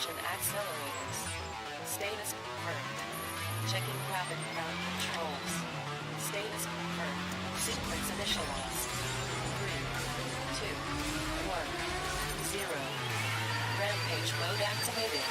engine accelerators. Status confirmed. Checking rapid ground controls. Status confirmed. Sequence initialized. 3, 2, 1, 0. Rampage mode activated.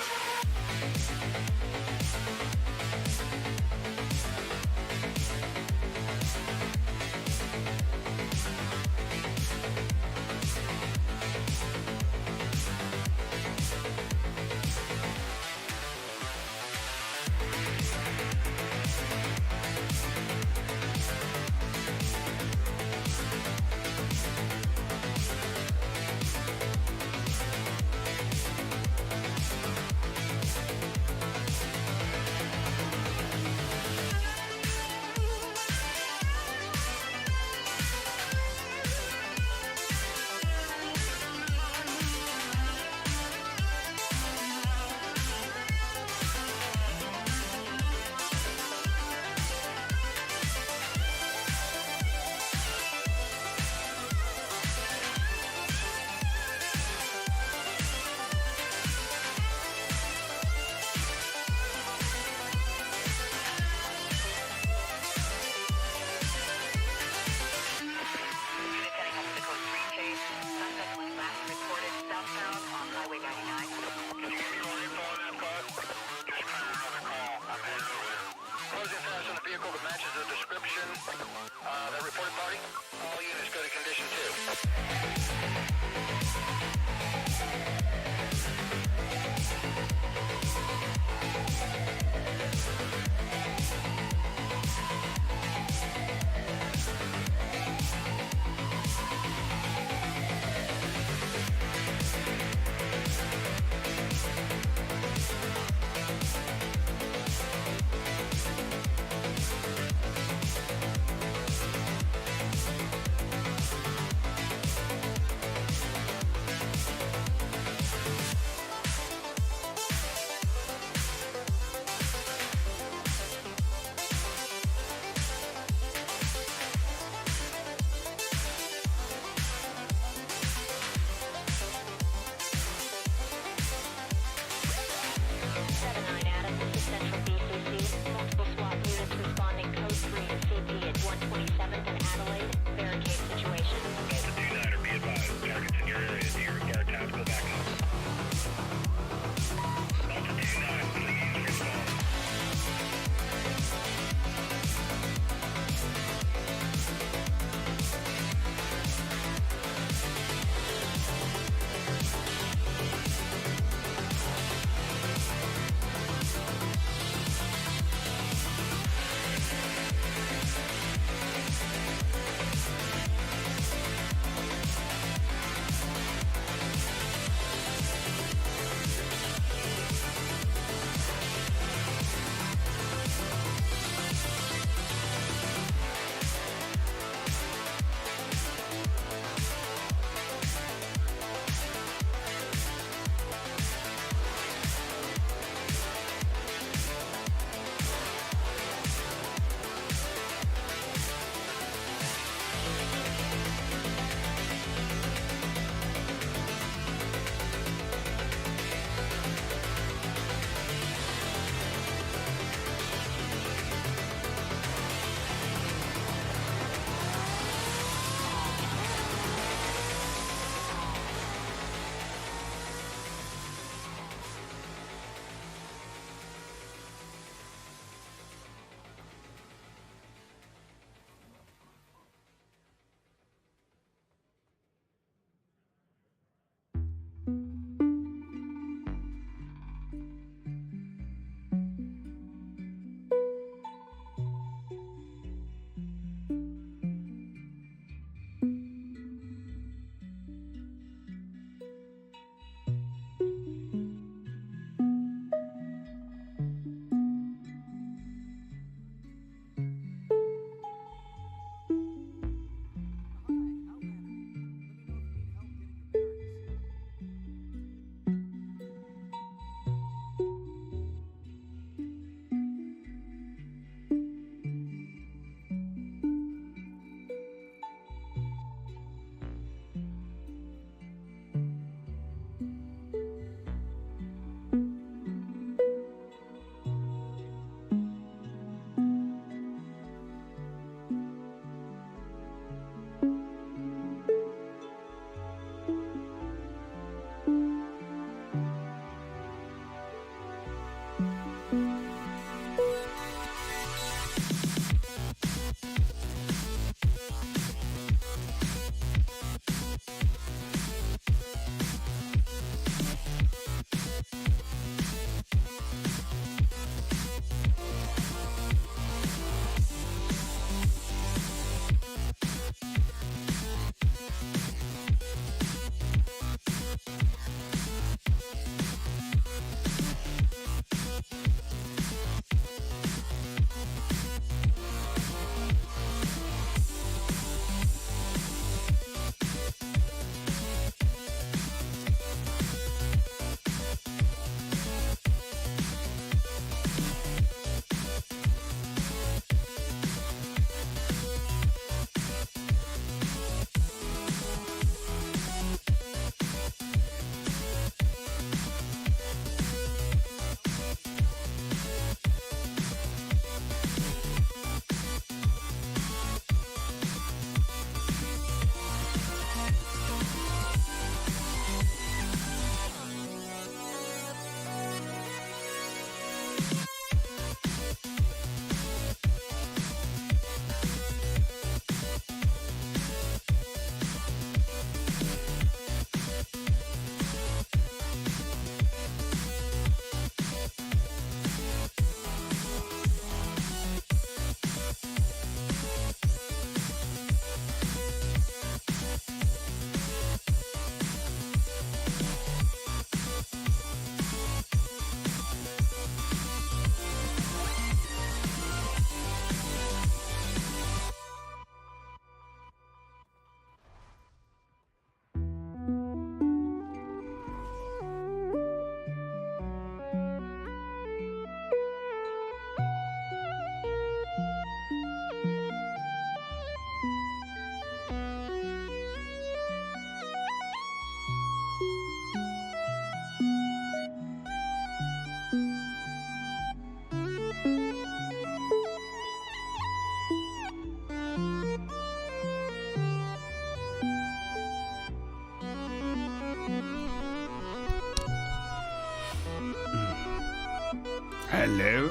Hello?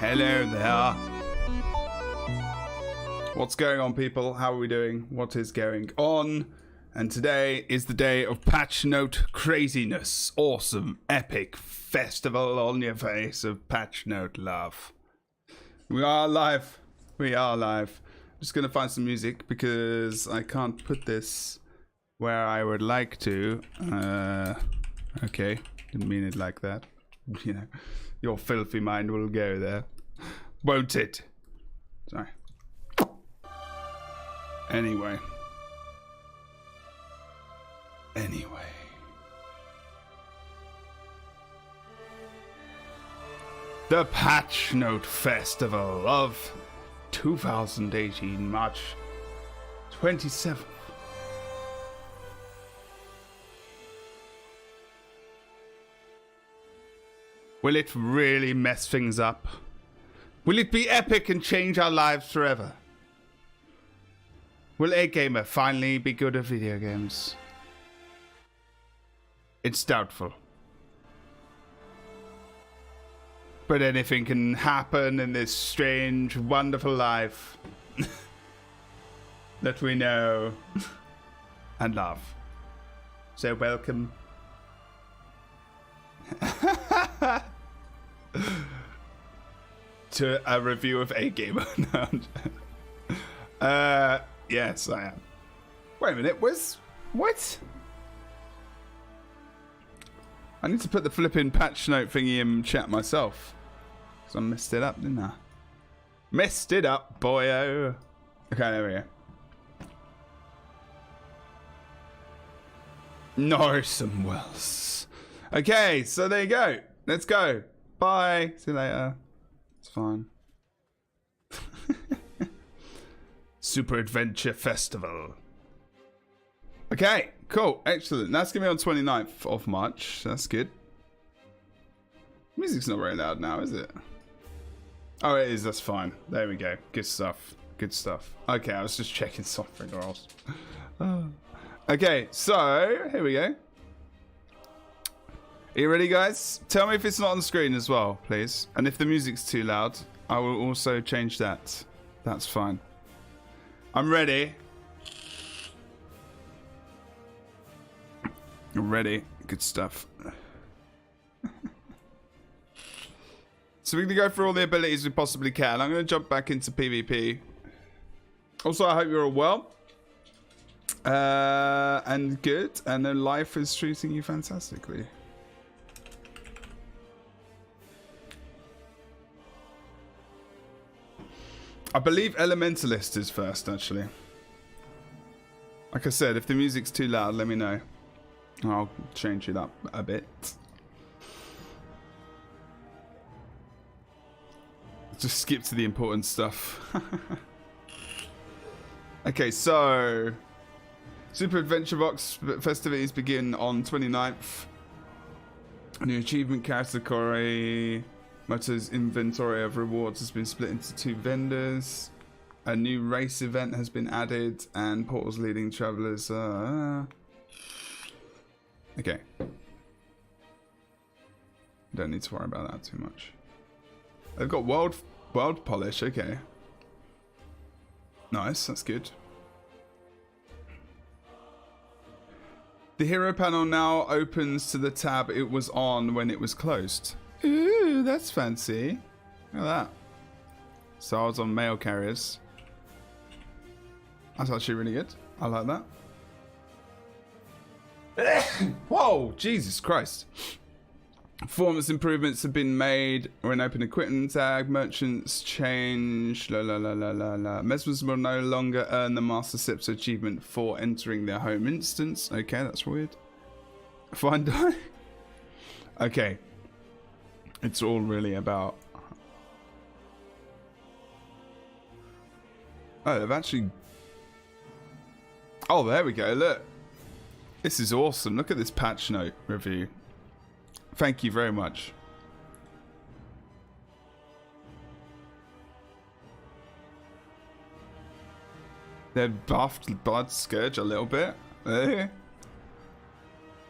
Hello there. What's going on, people? How are we doing? What is going on? And today is the day of patch note craziness. Awesome, epic festival on your face of patch note love. We are live. We are live. I'm just going to find some music because I can't put this where I would like to. Okay, didn't mean it like that. You know, your filthy mind will go there, won't it? Sorry. Anyway. The Patch Note Festival of 2018, March 27th. Will it really mess things up? Will it be epic and change our lives forever? Will a gamer finally be good at video games? It's doubtful. But anything can happen in this strange, wonderful life that we know and love. So welcome. To a review of A Gamer. Yes, I am. Wait a minute, what? I need to put the flipping patch note thingy in chat myself. Because I messed it up, didn't I? Messed it up, boyo. Okay, there we go. Norris and Wells. Okay, so there you go. Let's go. Bye. See you later. It's fine. Super Adventure Festival. Okay, cool. Excellent. That's going to be on 29th of March. That's good. Music's not very loud now, is it? Oh, it is. That's fine. There we go. Good stuff. Good stuff. Okay, I was just checking something or else. Okay, so here we go. Are you ready, guys? Tell me if it's not on the screen as well, please. And if the music's too loud, I will also change that. That's fine. I'm ready. Ready. Good stuff. So we're going to go through all the abilities we possibly can. I'm going to jump back into PvP. Also, I hope you're all well. And good. And then life is treating you fantastically. I believe Elementalist is first, actually. Like I said, if the music's too loud, let me know. I'll change it up a bit. Just skip to the important stuff. Okay, so Super Adventure Box festivities begin on 29th. A new achievement category. Moto's inventory of rewards has been split into 2 vendors. A new race event has been added, and portals leading travelers. Okay. Don't need to worry about that too much. They've got world polish. Okay. Nice. That's good. The hero panel now opens to the tab it was on when it was closed. Ooh, that's fancy. Look at that. So I was on mail carriers. That's actually really good. I like that. Whoa, Jesus Christ. Performance improvements have been made when open equipment tag. Merchants change. Mesmers will no longer earn the Master Scepter achievement for entering their home instance. Okay, that's weird. Find die. Okay. It's all really about... Oh, they've actually... Oh, there we go, look. This is awesome. Look at this patch note review. Thank you very much. They buffed Blood Scourge a little bit.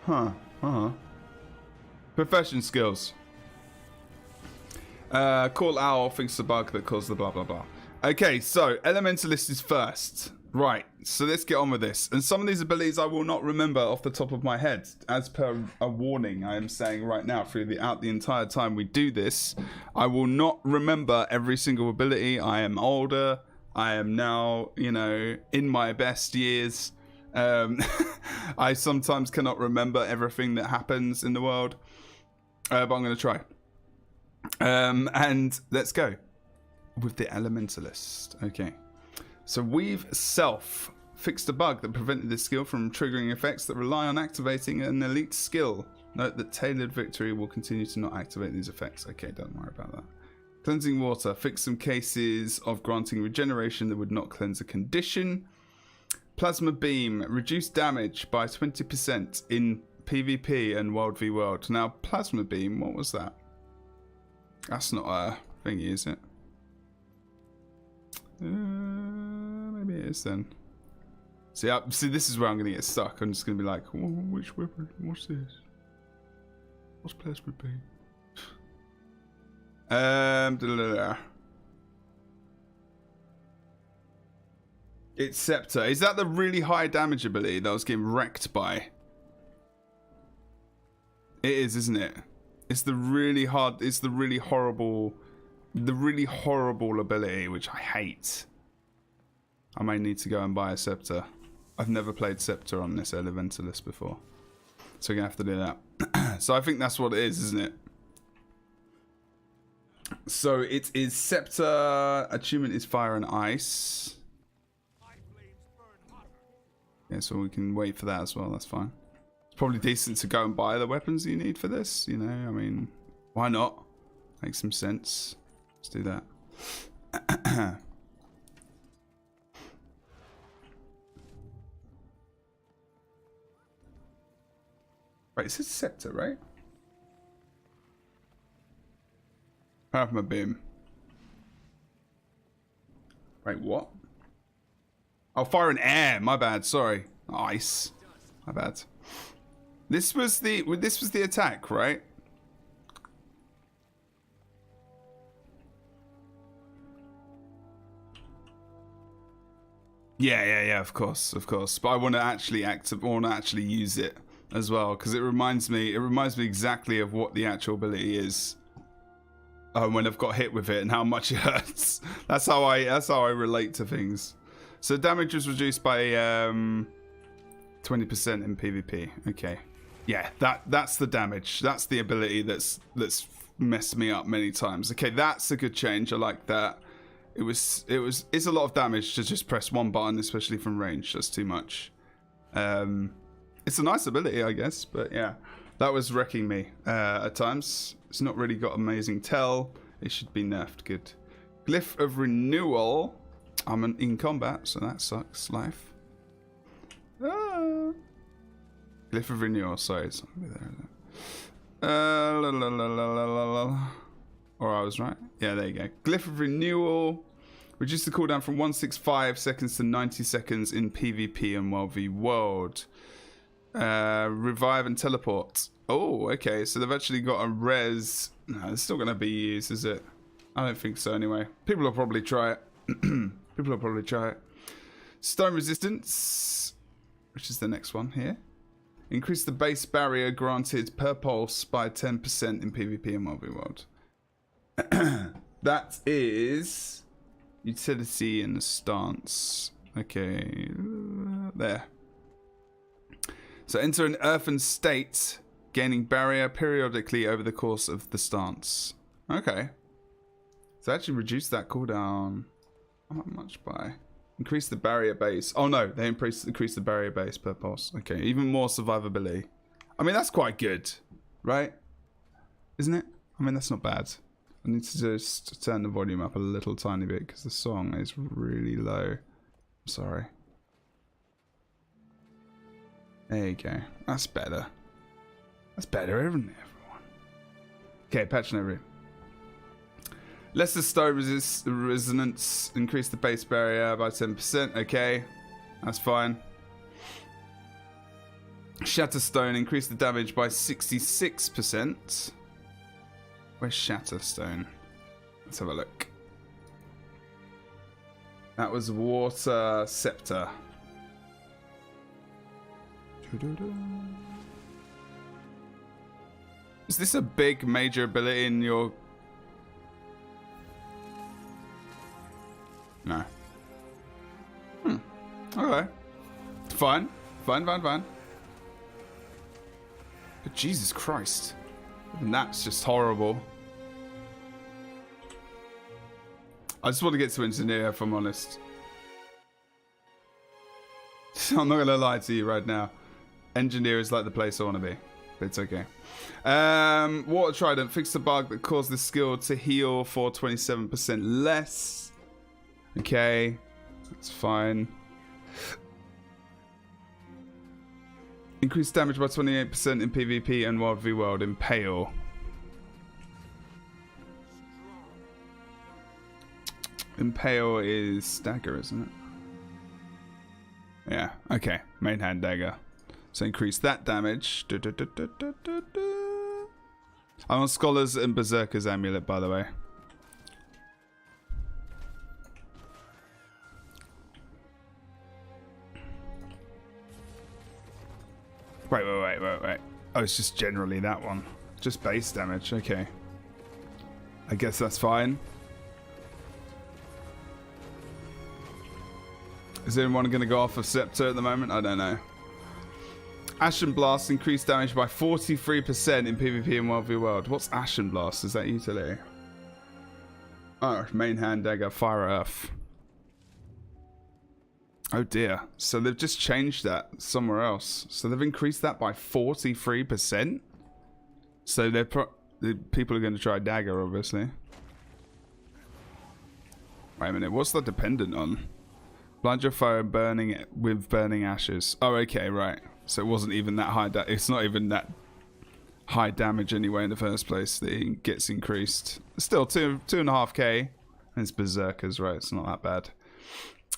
Huh. Profession skills. Call Owl thinks the bug that caused the blah blah blah. Okay, so Elementalist is first. Right, so let's get on with this. And some of these abilities I will not remember off the top of my head. As per a warning I am saying right now throughout the entire time we do this, I will not remember every single ability. I am older. I am now, you know, in my best years. I sometimes cannot remember everything that happens in the world. But I'm going to try. And let's go with the Elementalist. Okay. So Weave Self fixed a bug that prevented this skill from triggering effects that rely on activating an elite skill. Note that Tailored Victory will continue to not activate these effects. Okay, don't worry about that. Cleansing Water fixed some cases of granting regeneration that would not cleanse a condition. Plasma Beam reduced damage by 20% in PvP and World v World. Now, Plasma Beam, what was that? That's not a thingy, is it? Maybe it is then. See, this is where I'm going to get stuck. I'm just going to be like, which weapon? What's this? What's Plasma Beam? It's Scepter. Is that the really high damage ability that I was getting wrecked by? It is, isn't it? It's the really hard, it's the really horrible ability, which I hate. I may need to go and buy a Scepter. I've never played Scepter on this Elementalist before. So we're going to have to do that. So I think that's what it is, isn't it? So it is Scepter, Attunement is Fire and Ice. Yeah, so we can wait for that as well, that's fine. It's probably decent to go and buy the weapons you need for this, you know, I mean, why not? Makes some sense. Let's do that. Right, it's a Scepter, right? Plasma Beam. Wait, what? Oh, Fire and Air. My bad. Sorry. Ice. My bad. This was the attack, right? Yeah. Of course. But I want to actually use it as well because it reminds me exactly of what the actual ability is. When I've got hit with it and how much it hurts. That's how I relate to things. So damage was reduced by 20% in PvP. Okay, yeah, that's the damage. That's the ability that's messed me up many times. Okay, that's a good change. I like that. It's a lot of damage to just press one button, especially from range. That's too much. It's a nice ability, I guess, but yeah, that was wrecking me at times. It's not really got amazing tell. It should be nerfed. Good. Glyph of Renewal. I'm in combat, so that sucks. Life. Glyph of Renewal. Sorry, it's not gonna be there. Or I was right. Yeah, there you go. Glyph of Renewal. Reduce the cooldown from 165 seconds to 90 seconds in PvP and World v World. Revive and Teleport. Oh, okay. So they've actually got a res. No, it's still going to be used, is it? I don't think so anyway. People will probably try it. Stone Resistance, which is the next one here. Increase the base barrier granted per pulse by 10% in PvP and World v World. That is utility and the stance. Okay, there. So enter an earthen state, gaining barrier periodically over the course of the stance. Okay. So actually reduce that cooldown. How much by? Increase the barrier base. Oh no, they increase the barrier base per pulse. Okay, even more survivability. I mean, that's quite good, right? Isn't it? I mean, that's not bad. I need to just turn the volume up a little tiny bit because the song is really low. I'm sorry. There you go. That's better. That's better, isn't it, everyone? Okay, patch note. Lesser Stone Resonance. Increase the base barrier by 10%. Okay, that's fine. Shatterstone. Increase the damage by 66%. Where's Shatterstone? Let's have a look. That was Water Scepter. Is this a big major ability in your... No. Okay. Fine. Fine. But Jesus Christ. Even that's just horrible. I just want to get to engineer, if I'm honest. I'm not going to lie to you right now. Engineer is like the place I want to be. But it's okay. Water Trident. Fix the bug that caused this skill to heal for 27% less. Okay. That's fine. Increase damage by 28% in PvP and World v World. Impale. Impale is dagger, isn't it? Yeah, okay. Main hand dagger. So increase that damage. I'm on Scholars and Berserker's Amulet, by the way. Wait. Oh, it's just generally that one. Just base damage, okay. I guess that's fine. Is anyone going to go off of Scepter at the moment? I don't know. Ashen Blast increased damage by 43% in PvP and World v World. What's Ashen Blast? Is that utility? Oh, main hand dagger, Fire Earth. Oh dear. So they've just changed that somewhere else. So they've increased that by 43%. So the people are going to try dagger, obviously. Wait a minute. What's that dependent on? Blind your foe burning it with burning ashes. Oh, okay, right. So it wasn't even that high. It's not even that high damage anyway in the first place. It gets increased. Still 2.5k. And it's Berserkers, right? It's not that bad.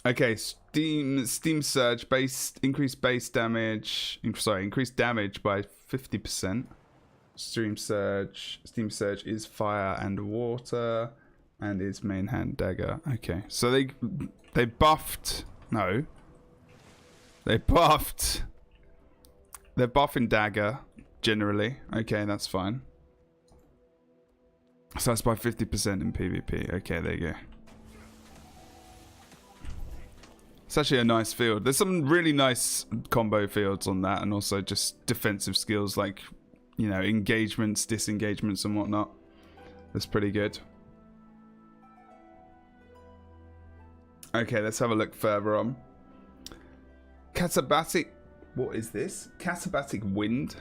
Okay, Steam Surge, increased base damage. Sorry, increased damage by 50%. Steam Surge is fire and water, and is main hand dagger. Okay, so they buffed. No, they buffed. They're buffing dagger generally. Okay, that's fine. So that's by 50% in PvP. Okay, there you go. It's actually a nice field. There's some really nice combo fields on that, and also just defensive skills like, you know, engagements, disengagements, and whatnot. That's pretty good. Okay, let's have a look further on. Katabatic. What is this? Katabatic Wind.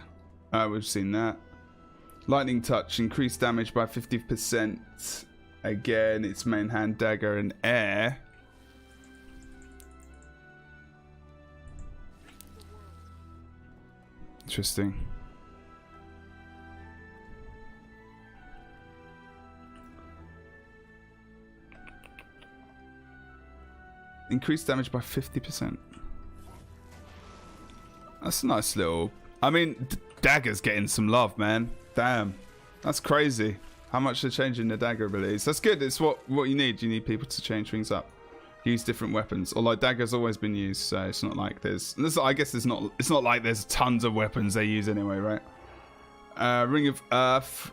We've seen that. Lightning Touch. Increased damage by 50%. Again, it's main hand dagger and air. Interesting. Increased damage by 50%. That's a nice little... I mean, dagger's getting some love, man. Damn. That's crazy. How much they're changing the dagger abilities. That's good. It's what you need. You need people to change things up. Use different weapons. Although dagger's always been used, so it's not like I guess it's not like there's tons of weapons they use anyway, right? Ring of Earth.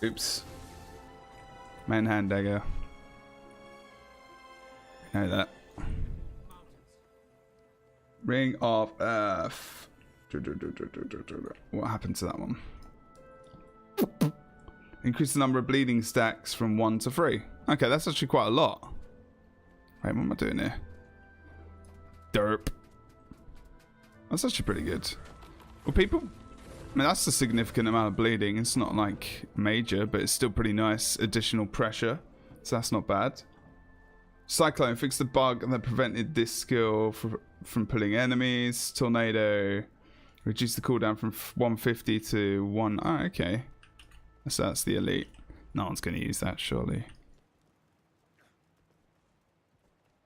Oops. Main hand dagger. Know that. Ring of Earth. What happened to that one? Increase the number of bleeding stacks from 1 to 3. Okay, that's actually quite a lot. Wait, what am I doing here? Derp. That's actually pretty good. Well, people... I mean, that's a significant amount of bleeding. It's not, like, major, but it's still pretty nice additional pressure. So that's not bad. Cyclone. Fix the bug that prevented this skill from pulling enemies. Tornado. Reduce the cooldown from 150 to 1... Oh, okay. So that's the elite. No one's going to use that, surely.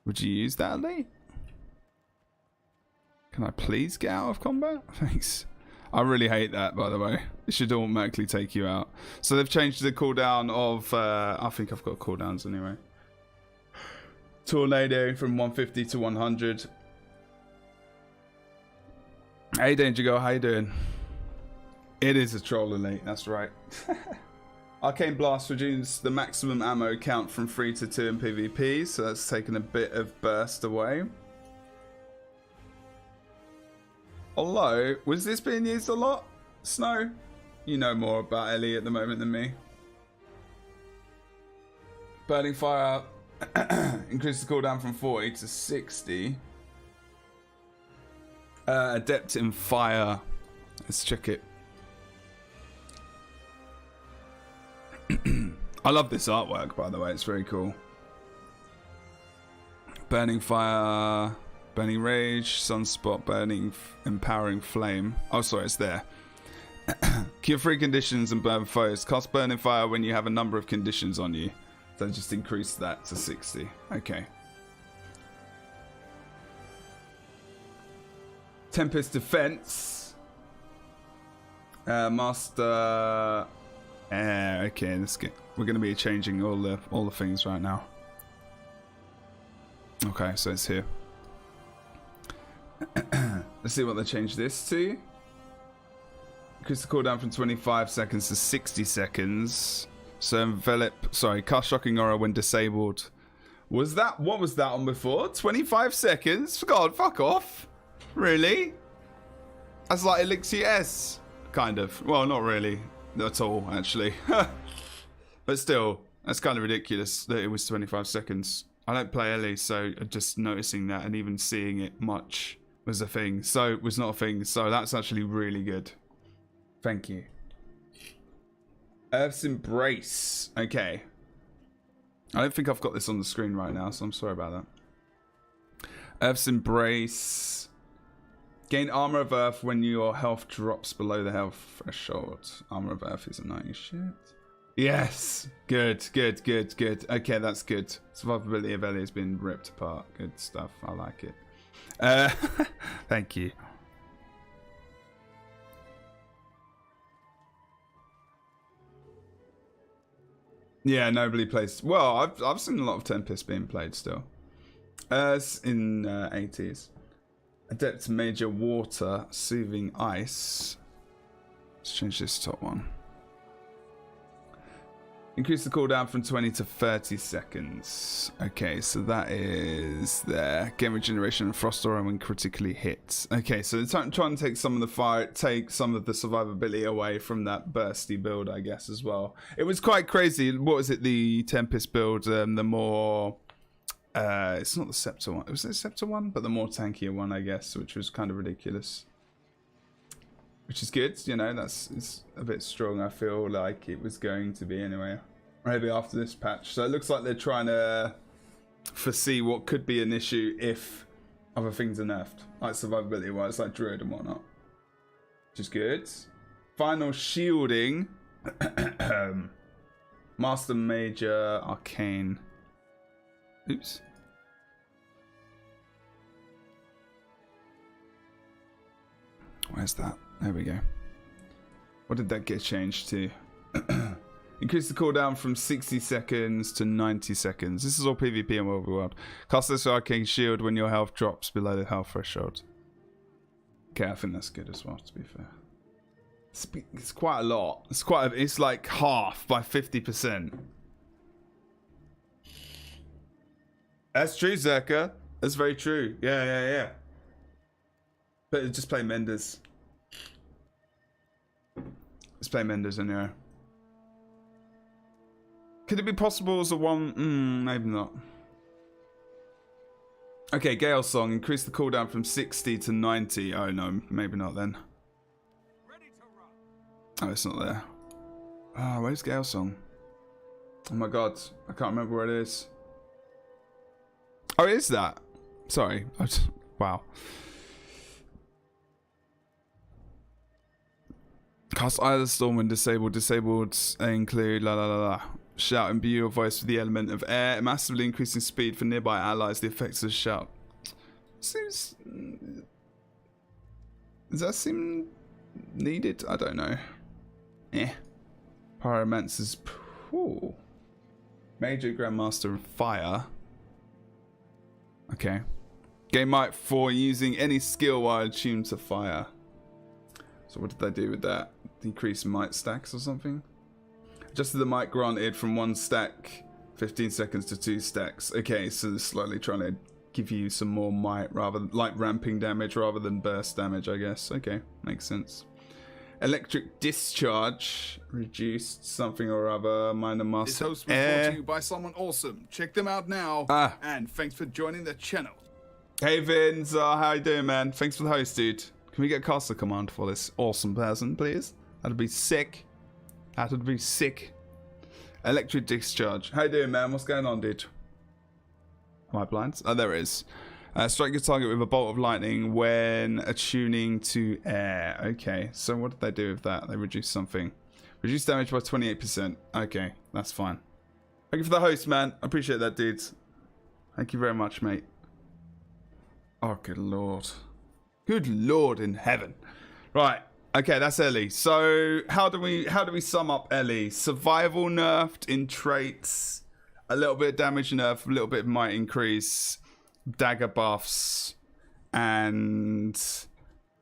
Would you use that elite? Can I please get out of combat? Thanks. I really hate that, by the way. It should automatically take you out. So they've changed the cooldown of, I think I've got cooldowns anyway. Tornado from 150 to 100. Hey Danger Girl, how you doing? It is a troll elite, that's right. Arcane Blast reduces the maximum ammo count from 3 to 2 in PvP, so that's taken a bit of burst away. Although, was this being used a lot? Snow? You know more about Ellie at the moment than me. Burning Fire increases the cooldown from 40 to 60. Adept in Fire. Let's check it. I love this artwork, by the way. It's very cool. Burning Fire, Burning Rage, Sunspot, Burning, Empowering Flame. Oh, sorry, it's there. Cure 3 conditions and burn foes. Cast Burning Fire when you have a number of conditions on you. So just increase that to 60. Okay. Tempest Defense. Master. Okay, let's get. We're going to be changing all the things right now. Okay, so it's here. Let's see what they changed this to. Increase the cooldown from 25 seconds to 60 seconds. So envelop. Sorry, cast Shocking Aura when disabled. Was that what was that on before? 25 seconds? God, fuck off. Really? That's like Elixir S, kind of. Well, not really. At all, actually. But still, that's kind of ridiculous that it was 25 seconds. I don't play Ellie, so just noticing that and even seeing it much was a thing. So it was not a thing. So that's actually really good. Thank you. Earth's Embrace. Okay. I don't think I've got this on the screen right now, so I'm sorry about that. Earth's Embrace. Gain Armor of Earth when your health drops below the health threshold. Armor of Earth is a 90 shit. Yes! Good, good, good, good. Okay, that's good. Survivability of Ellie has been ripped apart. Good stuff. I like it. Thank you. Yeah, nobody plays. Well, I've seen a lot of Tempest being played still. In 80s. Adept Major Water, Soothing Ice. Let's change this top one. Increase the cooldown from 20 to 30 seconds. Okay, so that is there. Gain regeneration and frost aura when critically hit. Okay, so they're trying to take some of the fire, take some of the survivability away from that bursty build, I guess, as well. It was quite crazy. What was it? The Tempest build, the more. It's not the Scepter one. Was it the Scepter one? But the more tankier one, I guess, which was kind of ridiculous. Which is good, you know, it's a bit strong, I feel like it was going to be anyway. Maybe after this patch. So it looks like they're trying to foresee what could be an issue if other things are nerfed. Like survivability-wise, like Druid and whatnot. Which is good. Final shielding. Master Major Arcane. Oops. Where's that? There we go. What did that get changed to? Increase the cooldown from 60 seconds to 90 seconds. This is all PvP and World World. Cast this Arcane Shield when your health drops below the health threshold. Okay, I think that's good as well, to be fair. It's quite a lot. It's like half by 50%. That's true, Zerka. That's very true. Yeah. But just play Menders. Let's play Menders anyway. Could it be possible as a one? Maybe not. Okay, Gale Song. Increase the cooldown from 60 to 90. Oh no, maybe not then. Oh, it's not there. Oh, where's Gale Song? Oh my god, I can't remember where it is. Oh, it is that? Sorry. Wow. Cast either storm when disabled. Disabled include la la la la. Shout, imbue your voice with the element of air, massively increasing speed for nearby allies. The effects of shout. Seems. Does that seem needed? I don't know. Pyromancer's. Ooh. Major Grandmaster of Fire. Okay. Gain might for using any skill while attuned to fire. So what did they do with that? Decrease might stacks or something? Adjusted the might granted from 1 stack 15 seconds to 2 stacks. Okay, so they're slowly trying to give you some more might rather than like ramping damage rather than burst damage, I guess. Okay, makes sense. Electric discharge reduced something or other. Minor master. This host was brought to you by someone awesome. Check them out now. And thanks for joining the channel. Hey Vince, how you doing, man? Thanks for the host, dude. Can we get a caster command for this awesome person, please? That'd be sick. That'd be sick. Electric discharge. How you doing, man? What's going on, dude? Am I blind? Oh, there it is. Strike your target with a bolt of lightning when attuning to air. Okay, so what did they do with that? They reduced something. Reduce damage by 28%. Okay, that's fine. Thank you for the host, man. I appreciate that, dudes. Thank you very much, mate. Oh, good lord. Good lord in heaven. Right. Okay, that's Ellie. So how do we sum up Ellie? Survival nerfed in traits. A little bit of damage nerf, a little bit of might increase. Dagger buffs and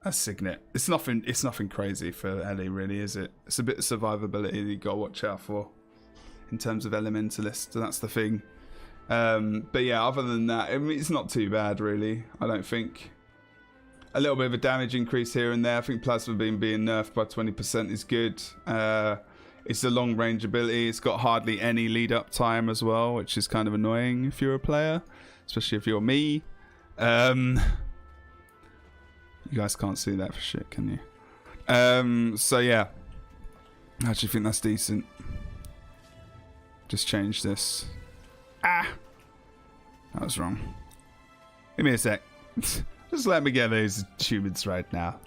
a signet. It's nothing crazy for Ellie, really, is it? It's a bit of survivability that you gotta watch out for in terms of elementalist. That's the thing. But yeah, other than that, I mean, it's not too bad, really. I don't think. A little bit of a damage increase here and there. I think plasma beam being nerfed by 20% is good. It's a long range ability. It's got hardly any lead up time as well, which is kind of annoying if you're a player. Especially if you're me. You guys can't see that for shit, can you? So yeah. I actually think that's decent. Just change this. Ah! That was wrong. Give me a sec. Just let me get those humans right now.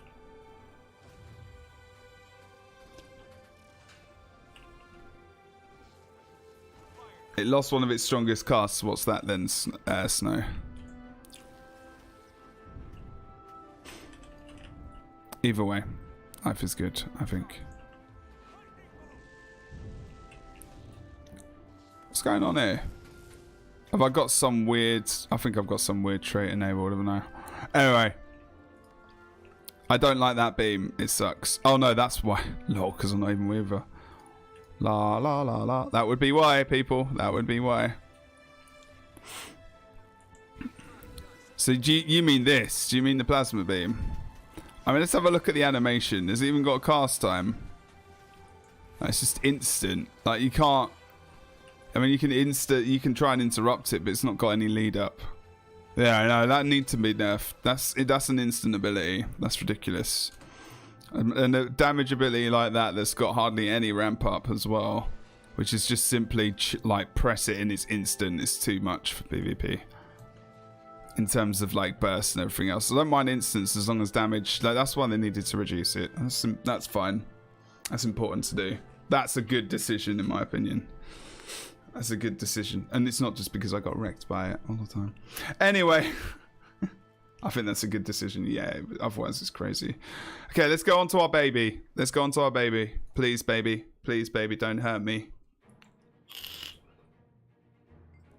It lost one of its strongest casts. What's that then, Snow? Either way, life is good, I think. What's going on here? Have I got some weird... I think I've got some weird trait enabled, haven't I? Anyway. I don't like that beam. It sucks. Oh no, that's why. Lol, because I'm not even with her. La la la la. That would be why, people. That would be why. So do you mean this? Do you mean the plasma beam? I mean, let's have a look at the animation. Has it even got a cast time? No, it's just instant. Like, you can't... I mean, you can try and interrupt it, but it's not got any lead up. Yeah, no, that needs to be nerfed. That's an instant ability. That's ridiculous. And a damage ability like that's got hardly any ramp up as well, which is just simply like press it and it's instant. It's too much for PvP in terms of like burst and everything else. I don't mind instance as long as damage. Like, that's why they needed to reduce it. That's fine. That's important to do. That's a good decision in my opinion. That's a good decision, and it's not just because I got wrecked by it all the time. Anyway. I think that's a good decision. Yeah, otherwise it's crazy. Okay, let's go on to our baby. Let's go on to our baby. Please, baby. Please, baby, don't hurt me.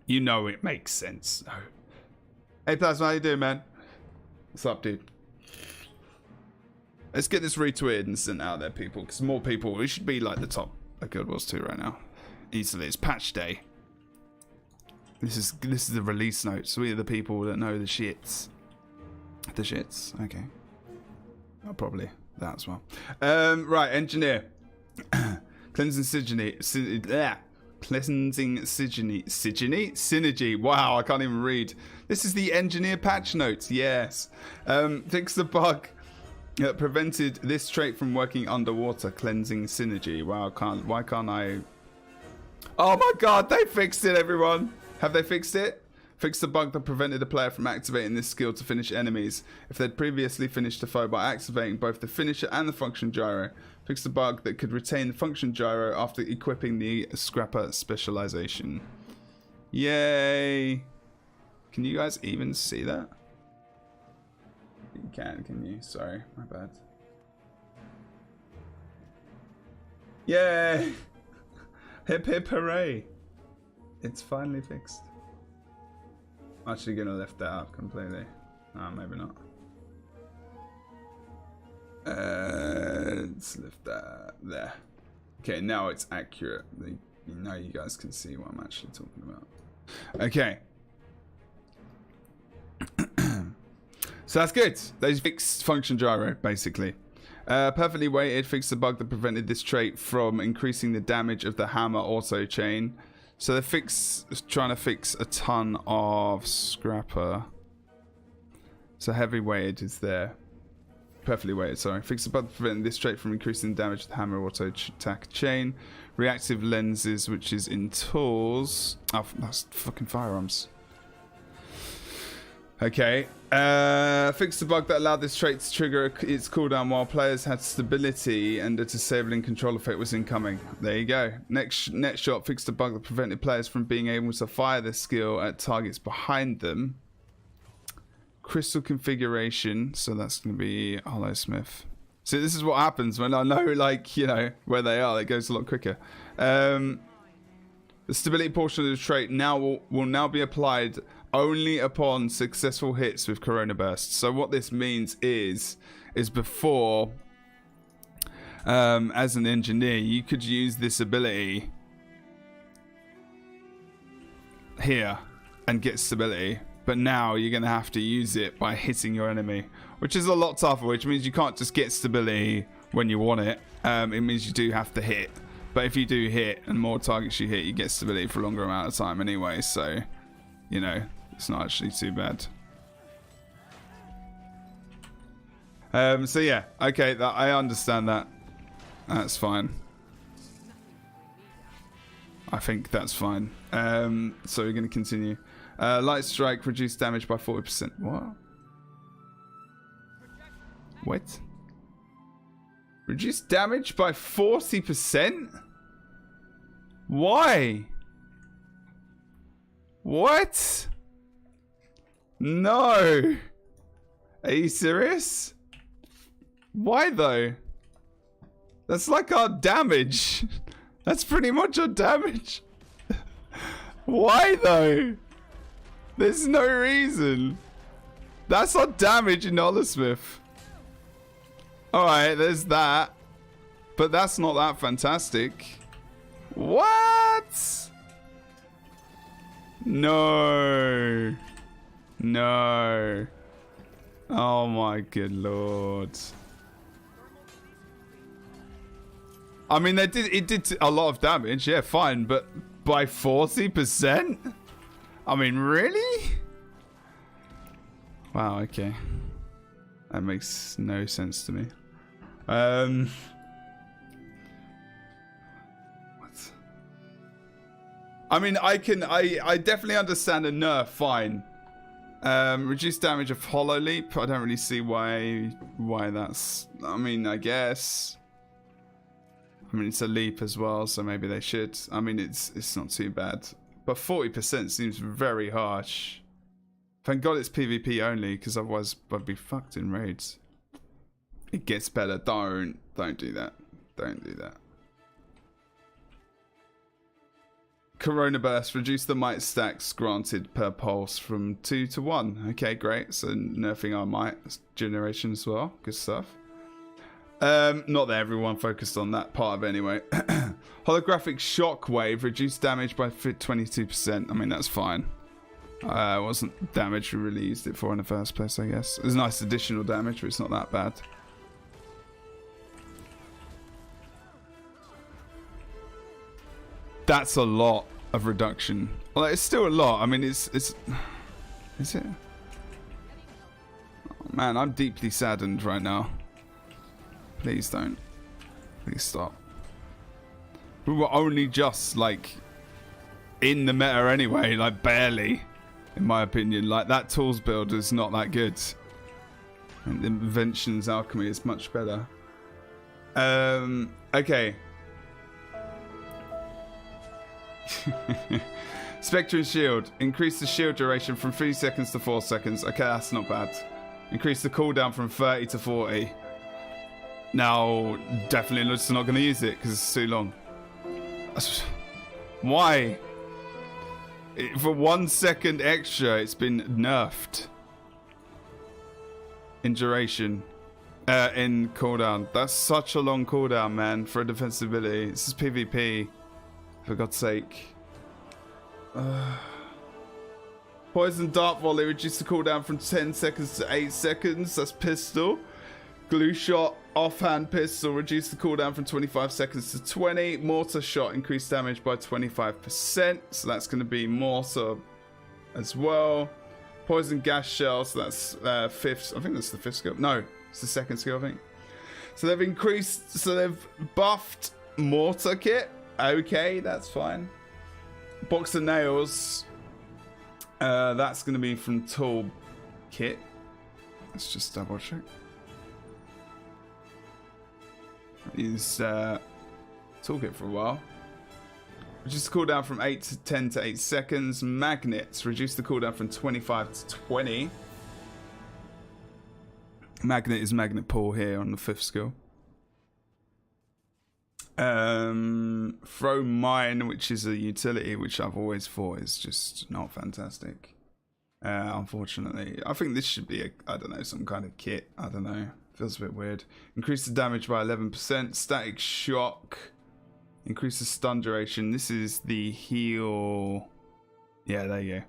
You know it makes sense. No. Hey, Plasma, how you doing, man? What's up, dude? Let's get this retweeted and sent out there, people. Because more people, we should be like the top of Guild Wars 2 right now. Easily. It's patch day. This is the release note. So we are the people that know the shits. The shits, okay. Oh, probably that as well. Right, engineer. Cleansing synergy. Wow, I can't even read. This is the engineer patch notes. Yes. Fix the bug that prevented this trait from working underwater. Cleansing synergy. Wow, why can't I? Oh my god, they fixed it, everyone. Have they fixed it? Fix the bug that prevented a player from activating this skill to finish enemies if they'd previously finished a foe by activating both the finisher and the function gyro. Fix the bug that could retain the function gyro after equipping the scrapper specialization. Yay! Can you guys even see that? You can you? Sorry, my bad. Yay! Hip hip hooray. It's finally fixed. I'm actually going to lift that up completely. Oh, maybe not. Let's lift that there. Okay, now it's accurate. Now you guys can see what I'm actually talking about. Okay. So that's good. They fixed function gyro, basically. Perfectly weighted fixed the bug that prevented this trait from increasing the damage of the hammer auto chain. So they're trying to fix a ton of scrapper. So heavy weighted is there. Perfectly weighted, sorry. Fix the bug that prevented this trait from increasing the damage of the hammer auto attack chain. Reactive lenses, which is in tools. Oh, that's fucking firearms. Okay. Fix the bug that allowed this trait to trigger its cooldown while players had stability and a disabling control effect was incoming. There you go. Next shot fixed the bug that prevented players from being able to fire their skill at targets behind them. Crystal configuration. So that's going to be Hollowsmith. So this is what happens when I know, like, you know, where they are. It goes a lot quicker. The stability portion of the trait now will now be applied only upon successful hits with Corona Burst. So what this means is before, as an engineer, you could use this ability here and get stability. But now you're going to have to use it by hitting your enemy, which is a lot tougher, which means you can't just get stability when you want it. It means you do have to hit. But if you do hit and more targets you hit, you get stability for a longer amount of time anyway. So, you know, it's not actually too bad. So yeah, okay, I understand that. That's fine. I think that's fine. So we're going to continue. Light strike, reduced damage by 40%. What? What? Reduced damage by 40%? Why? What? No. Are you serious? Why though? That's like our damage. That's pretty much our damage. Why though? There's no reason. That's our damage in Hollowsmith. Alright, there's that. But that's not that fantastic. What? No. No. Oh my good lord. I mean, it did a lot of damage. Yeah, fine. But by 40%? I mean, really? Wow, okay. That makes no sense to me. What? I mean, I definitely understand a nerf, fine. Reduced damage of Hollow Leap. I don't really see why that's... I mean, I guess... I mean, it's a leap as well, so maybe they should. I mean, it's not too bad. But 40% seems very harsh. Thank God it's PvP only, because otherwise I'd be fucked in raids. It gets better. Don't do that. Don't do that. Corona Burst. Reduce the might stacks granted per pulse from 2 to 1. Okay, great. So nerfing our might generation as well. Good stuff. Not that everyone focused on that part of it anyway. Holographic Shockwave. Reduced damage by 22%. I mean, that's fine. It wasn't damage we really used it for in the first place, I guess. It was nice additional damage, but it's not that bad. That's a lot of reduction. Well, it's still a lot. I mean, is it? Oh, man, I'm deeply saddened right now. Please don't. Please stop. We were only just, like, in the meta anyway, like, barely, in my opinion. Like, that tools build is not that good. And Inventions Alchemy is much better. Okay. Spectre Shield. Increase the shield duration from 3 seconds to 4 seconds. Okay, that's not bad. Increase the cooldown from 30 to 40. Now, definitely just not going to use it because it's too long. Why? For 1 second extra, it's been nerfed. In duration. In cooldown. That's such a long cooldown, man, for a defensive ability. This is PvP. For God's sake. Poison Dart Volley reduced the cooldown from 10 seconds to 8 seconds. That's pistol. Glue Shot Offhand Pistol reduced the cooldown from 25 seconds to 20. Mortar Shot increased damage by 25%. So that's going to be Mortar as well. Poison Gas Shell. So that's fifth. I think that's the fifth skill. No, it's the second skill, I think. So they've increased. So they've buffed Mortar Kit. Okay, that's fine. Box of Nails. That's going to be from Tool Kit. Let's just double check. Use Toolkit for a while. Reduce the cooldown from 8 to 10 to 8 seconds. Magnets. Reduce the cooldown from 25 to 20. Magnet is Magnet Pull here on the fifth skill. Throw Mine, which is a utility which I've always thought is just not fantastic. Unfortunately. I think this should be I don't know, some kind of kit. I don't know. Feels a bit weird. Increase the damage by 11%. Static Shock. Increase the stun duration. This is the heal. Yeah, there you go.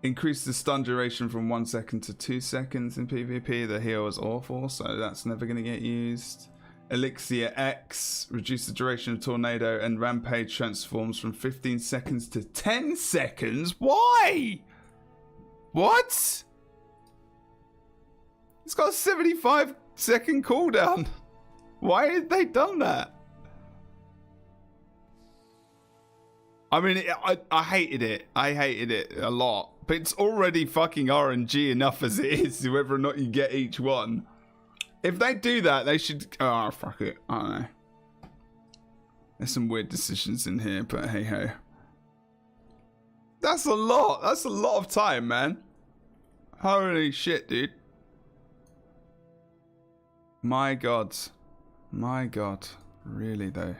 Increase the stun duration from 1 second to 2 seconds in PvP. The heal is awful, so that's never going to get used. Elixir X. Reduce the duration of Tornado and Rampage transforms from 15 seconds to 10 seconds. Why? What? It's got a 75-second cooldown. Why had they done that? I mean, I hated it. I hated it a lot. But it's already fucking RNG enough as it is, whether or not you get each one. If they do that, they should... Oh, fuck it. I don't know. There's some weird decisions in here, but hey ho. That's a lot. That's a lot of time, man. Holy shit, dude. My god. My god. Really, though.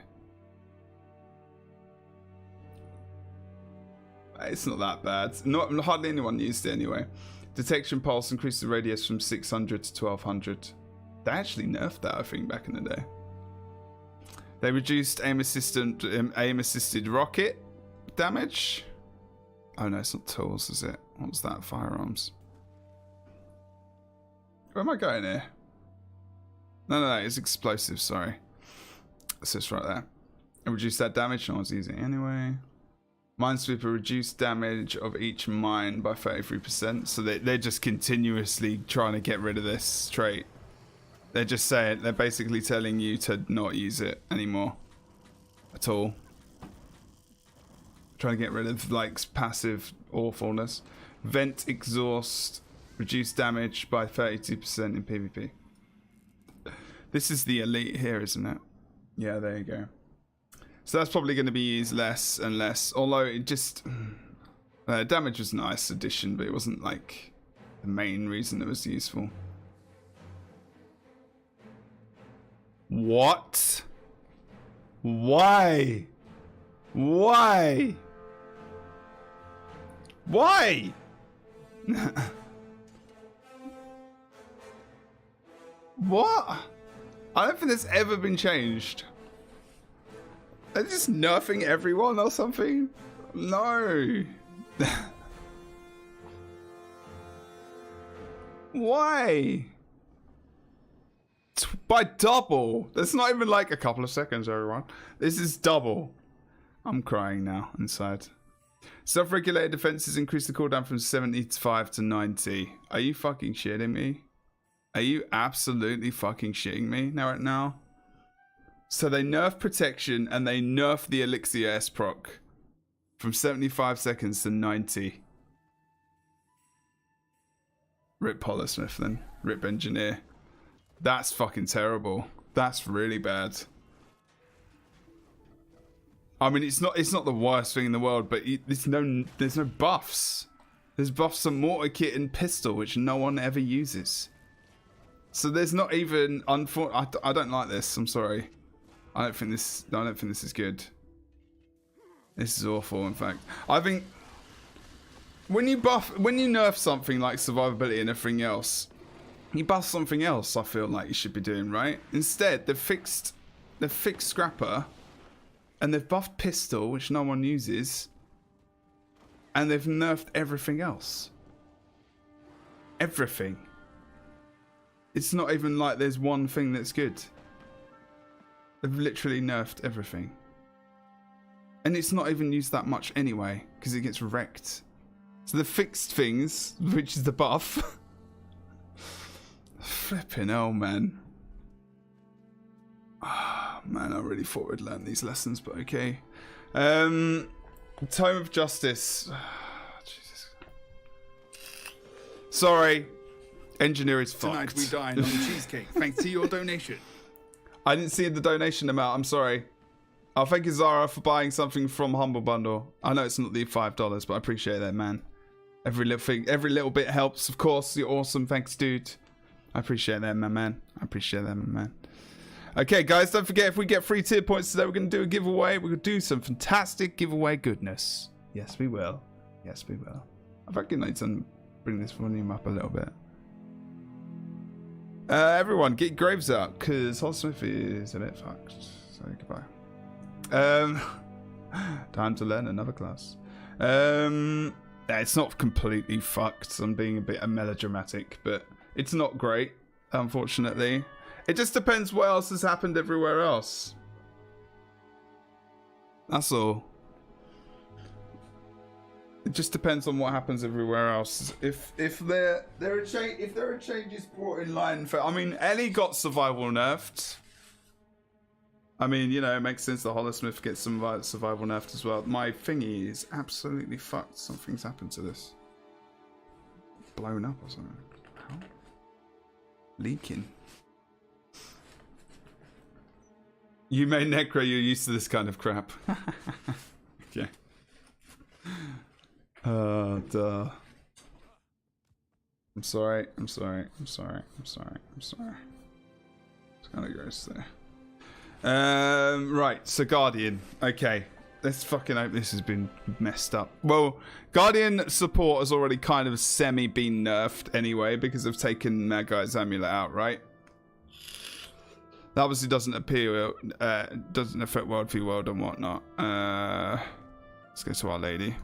It's not that bad. Hardly anyone used it anyway. Detection Pulse increased the radius from 600 to 1200. They actually nerfed that, I think, back in the day. They reduced aim-assisted rocket damage. Oh no, it's not tools, is it? What's that? Firearms. Where am I going here? No, it's explosives, sorry. It's just right there. And reduce that damage, no one's using it anyway. Minesweeper reduced damage of each mine by 33%. So they're just continuously trying to get rid of this trait. They're just saying, they're basically telling you to not use it anymore. At all. Trying to get rid of, like, passive awfulness. Vent Exhaust. Reduced damage by 32% in PvP. This is the elite here, isn't it? Yeah, there you go. So that's probably going to be used less and less. Although it just... damage was a nice addition, but it wasn't, like, the main reason it was useful. What? Why? Why? Why? What? I don't think that's ever been changed. They're just nerfing everyone or something? No. Why? By double. That's not even like a couple of seconds, everyone. This is double. I'm crying now inside. Self-regulated defenses increase the cooldown from 75 to 90. Are you fucking shitting me? Are you absolutely fucking shitting me right now? So they nerf protection and they nerf the Elixir S proc from 75 seconds to 90. Rip Polismith then. Rip Engineer. That's fucking terrible. That's really bad. I mean, it's not the worst thing in the world, but there's no buffs. There's buffs on Mortar Kit and Pistol, which no one ever uses. So there's not even I don't like this. I'm sorry. I don't think this is good. This is awful, in fact. I think when you nerf something like survivability and everything else, you buff something else, I feel like you should be doing, right? Instead, they've fixed Scrapper, and they've buffed Pistol, which no one uses, and they've nerfed everything else. Everything. It's not even like there's one thing that's good. They've literally nerfed everything. And it's not even used that much anyway, because it gets wrecked. So the fixed things, which is the buff. Flipping hell, man. Oh, man, I really thought we'd learn these lessons, but okay. Tome of Justice. Jesus. Sorry. Engineer is fucked. Tonight we dine on the cheesecake, thanks to your donation. I didn't see the donation amount, I'm sorry. Oh, thank you, Zara, for buying something from Humble Bundle. I know it's not the $5, but I appreciate that, man. Every little thing, every little bit helps, of course. You're awesome. Thanks, dude. I appreciate that, my man. I appreciate that, my man. Okay, guys, don't forget, if we get 3 tier points today, we're going to do a giveaway. We're going to do some fantastic giveaway goodness. Yes, we will. Yes, we will. I reckon I need to bring this volume up a little bit. Everyone, get Graves out, because Holsmith is a bit fucked. So, goodbye. Time to learn another class. It's not completely fucked. I'm being a bit melodramatic, but it's not great, unfortunately. It just depends what else has happened everywhere else. That's all. It just depends on what happens everywhere else. If there are changes brought in line for, I mean, Ellie got survival nerfed. I mean, you know, it makes sense that Holosmith gets some survival nerfed as well. My thingy is absolutely fucked. Something's happened to this. Blown up or something. How? Leaking. You made Necro, you're used to this kind of crap. Okay. Duh. I'm sorry. It's kind of gross there. Right, so Guardian. Okay, let's fucking hope this has been messed up. Well, Guardian support has already kind of semi been nerfed anyway because they've taken Mad Guy's amulet out, right? That obviously doesn't doesn't affect World v World and whatnot. Let's go to Our Lady.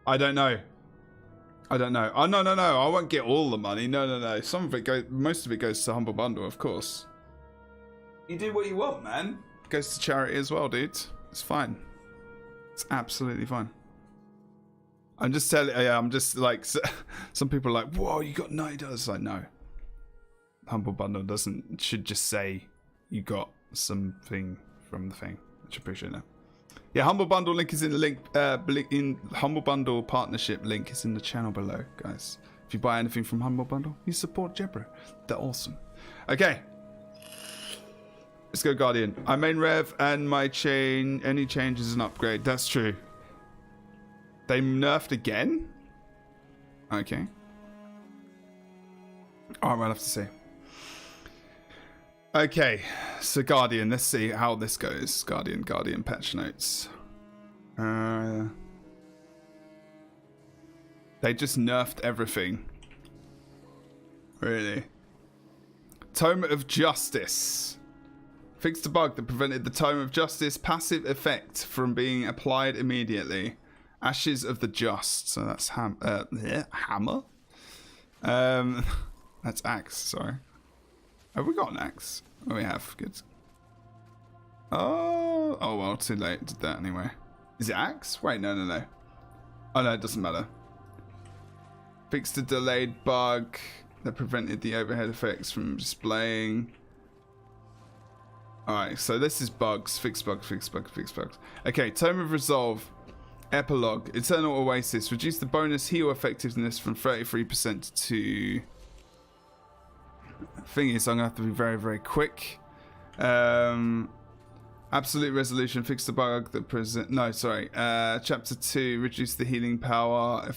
I don't know. Oh, no. I won't get all the money. No. Some of it goes, most of it goes to Humble Bundle, of course. You do what you want, man. It goes to charity as well, dude. It's fine. It's absolutely fine. I'm just telling. Yeah, I'm just like, some people are like, "Whoa, you got $90." It's like, no. Humble Bundle should just say you got something from the thing. Which I appreciate that. Yeah, Humble Bundle link is in the link. In Humble Bundle partnership link is in the channel below, guys. If you buy anything from Humble Bundle, you support Jebra. They're awesome. Okay, let's go Guardian. I main rev and my chain. Any change is an upgrade. That's true. They nerfed again. Okay. Alright, we'll have to see. Okay, so Guardian, let's see how this goes. Guardian patch notes. They just nerfed everything. Really? Tome of Justice. Fixed a bug that prevented the Tome of Justice passive effect from being applied immediately. Ashes of the Just. So that's hammer? That's axe, sorry. Have we got an axe? Oh, we have. Good. Oh, well, too late. Did that anyway. Is it axe? Wait, no. Oh, no, it doesn't matter. Fixed a delayed bug that prevented the overhead effects from displaying. Alright, so this is bugs. Fix bugs. Okay, Tome of Resolve. Epilogue. Eternal Oasis. Reduce the bonus heal effectiveness from 33% to... Thing is, I'm gonna have to be very, very quick. Absolute Resolution, fix the bug that present. No, sorry. Chapter 2, reduce the healing power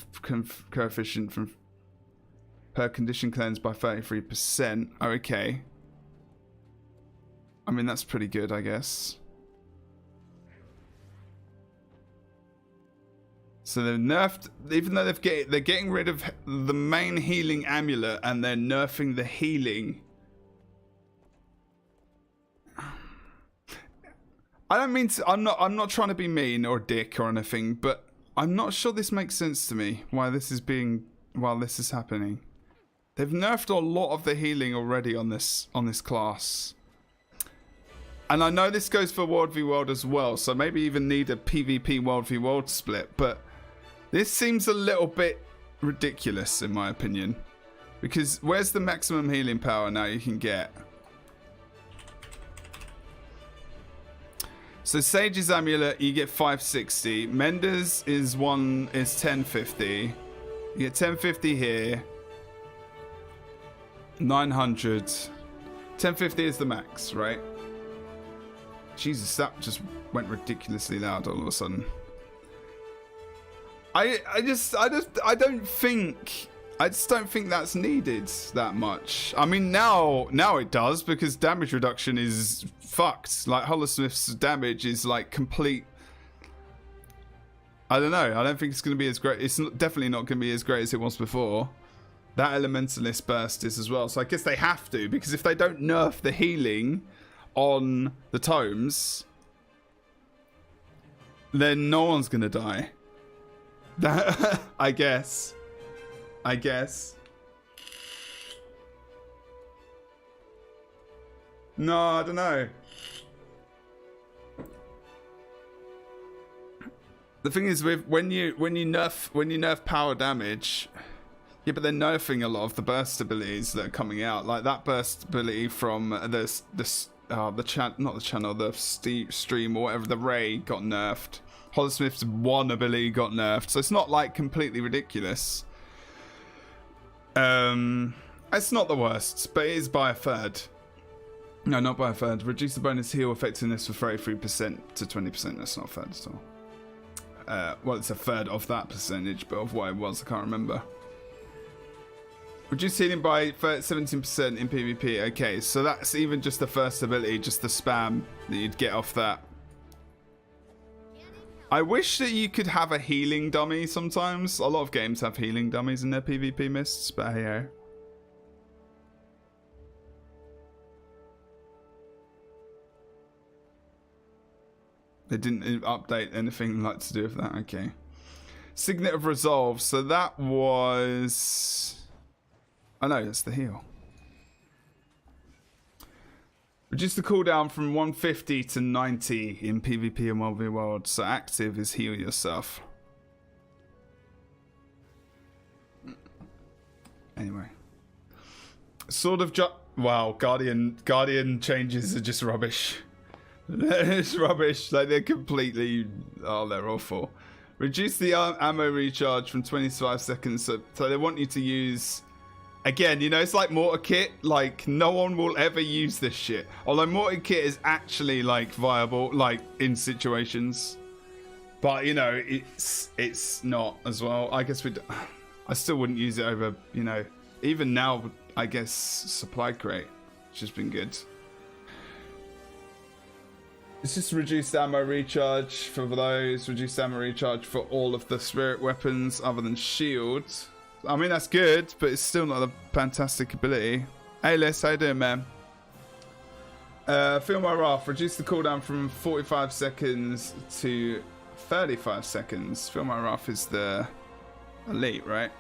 coefficient from per condition cleanse by 33%. Oh, okay. I mean, that's pretty good, I guess. So they've nerfed, even though they're getting rid of the main healing amulet and they're nerfing the healing. I don't mean to, I'm not trying to be mean or a dick or anything, but I'm not sure this makes sense to me while this is happening. They've nerfed a lot of the healing already on this class. And I know this goes for World v World as well, so maybe even need a PvP World v World split, but this seems a little bit ridiculous in my opinion. Because where's the maximum healing power now you can get? So Sage's Amulet, you get 560. Mender's is 1050. You get 1050 here. 900. 1050 is the max, right? Jesus, that just went ridiculously loud all of a sudden. I just don't think that's needed that much. I mean, now it does, because damage reduction is fucked. Like, Holosmith's damage is like complete. I don't know. I don't think it's going to be as great. It's definitely not going to be as great as it was before. That Elementalist burst is as well. So I guess they have to, because if they don't nerf the healing on the tomes, then no one's going to die. That I guess. No, I don't know. The thing is, with when you nerf power damage, yeah, but they're nerfing a lot of the burst abilities that are coming out. Like that burst ability from the stream or whatever, the Ray got nerfed. Holosmith's one ability got nerfed, so it's not like completely ridiculous. It's not the worst, but it is by a third. No, not by a third. Reduce the bonus heal effectiveness from 33% to 20%. That's not a third at all. Well, it's a third of that percentage, but of what it was, I can't remember. Reduce healing by 17% in PvP. Okay, so that's even just the first ability, just the spam that you'd get off that. I wish that you could have a healing dummy sometimes. A lot of games have healing dummies in their PvP mists, but hey-ho. They didn't update anything like to do with that. Okay. Signet of Resolve. So that was... Oh no, that's the heal. Reduce the cooldown from 150 to 90 in PvP and World v World. So active is heal yourself. Anyway. Sword of wow, Guardian changes are just rubbish. It's rubbish. Like, they're completely... Oh, they're awful. Reduce the ammo recharge from 25 seconds. So they want you to use... Again, you know, it's like Mortar Kit. Like, no one will ever use this shit. Although Mortar Kit is actually, like, viable, like, in situations. But, you know, it's not as well. I guess I still wouldn't use it over, you know... Even now, I guess, Supply Crate. Which has been good. It's just reduced ammo recharge for those. Reduced ammo recharge for all of the spirit weapons other than shield. I mean, that's good, but it's still not a fantastic ability. Hey, Liz, how you doing, man? Feel My Wrath. Reduce the cooldown from 45 seconds to 35 seconds. Feel My Wrath is the elite, right?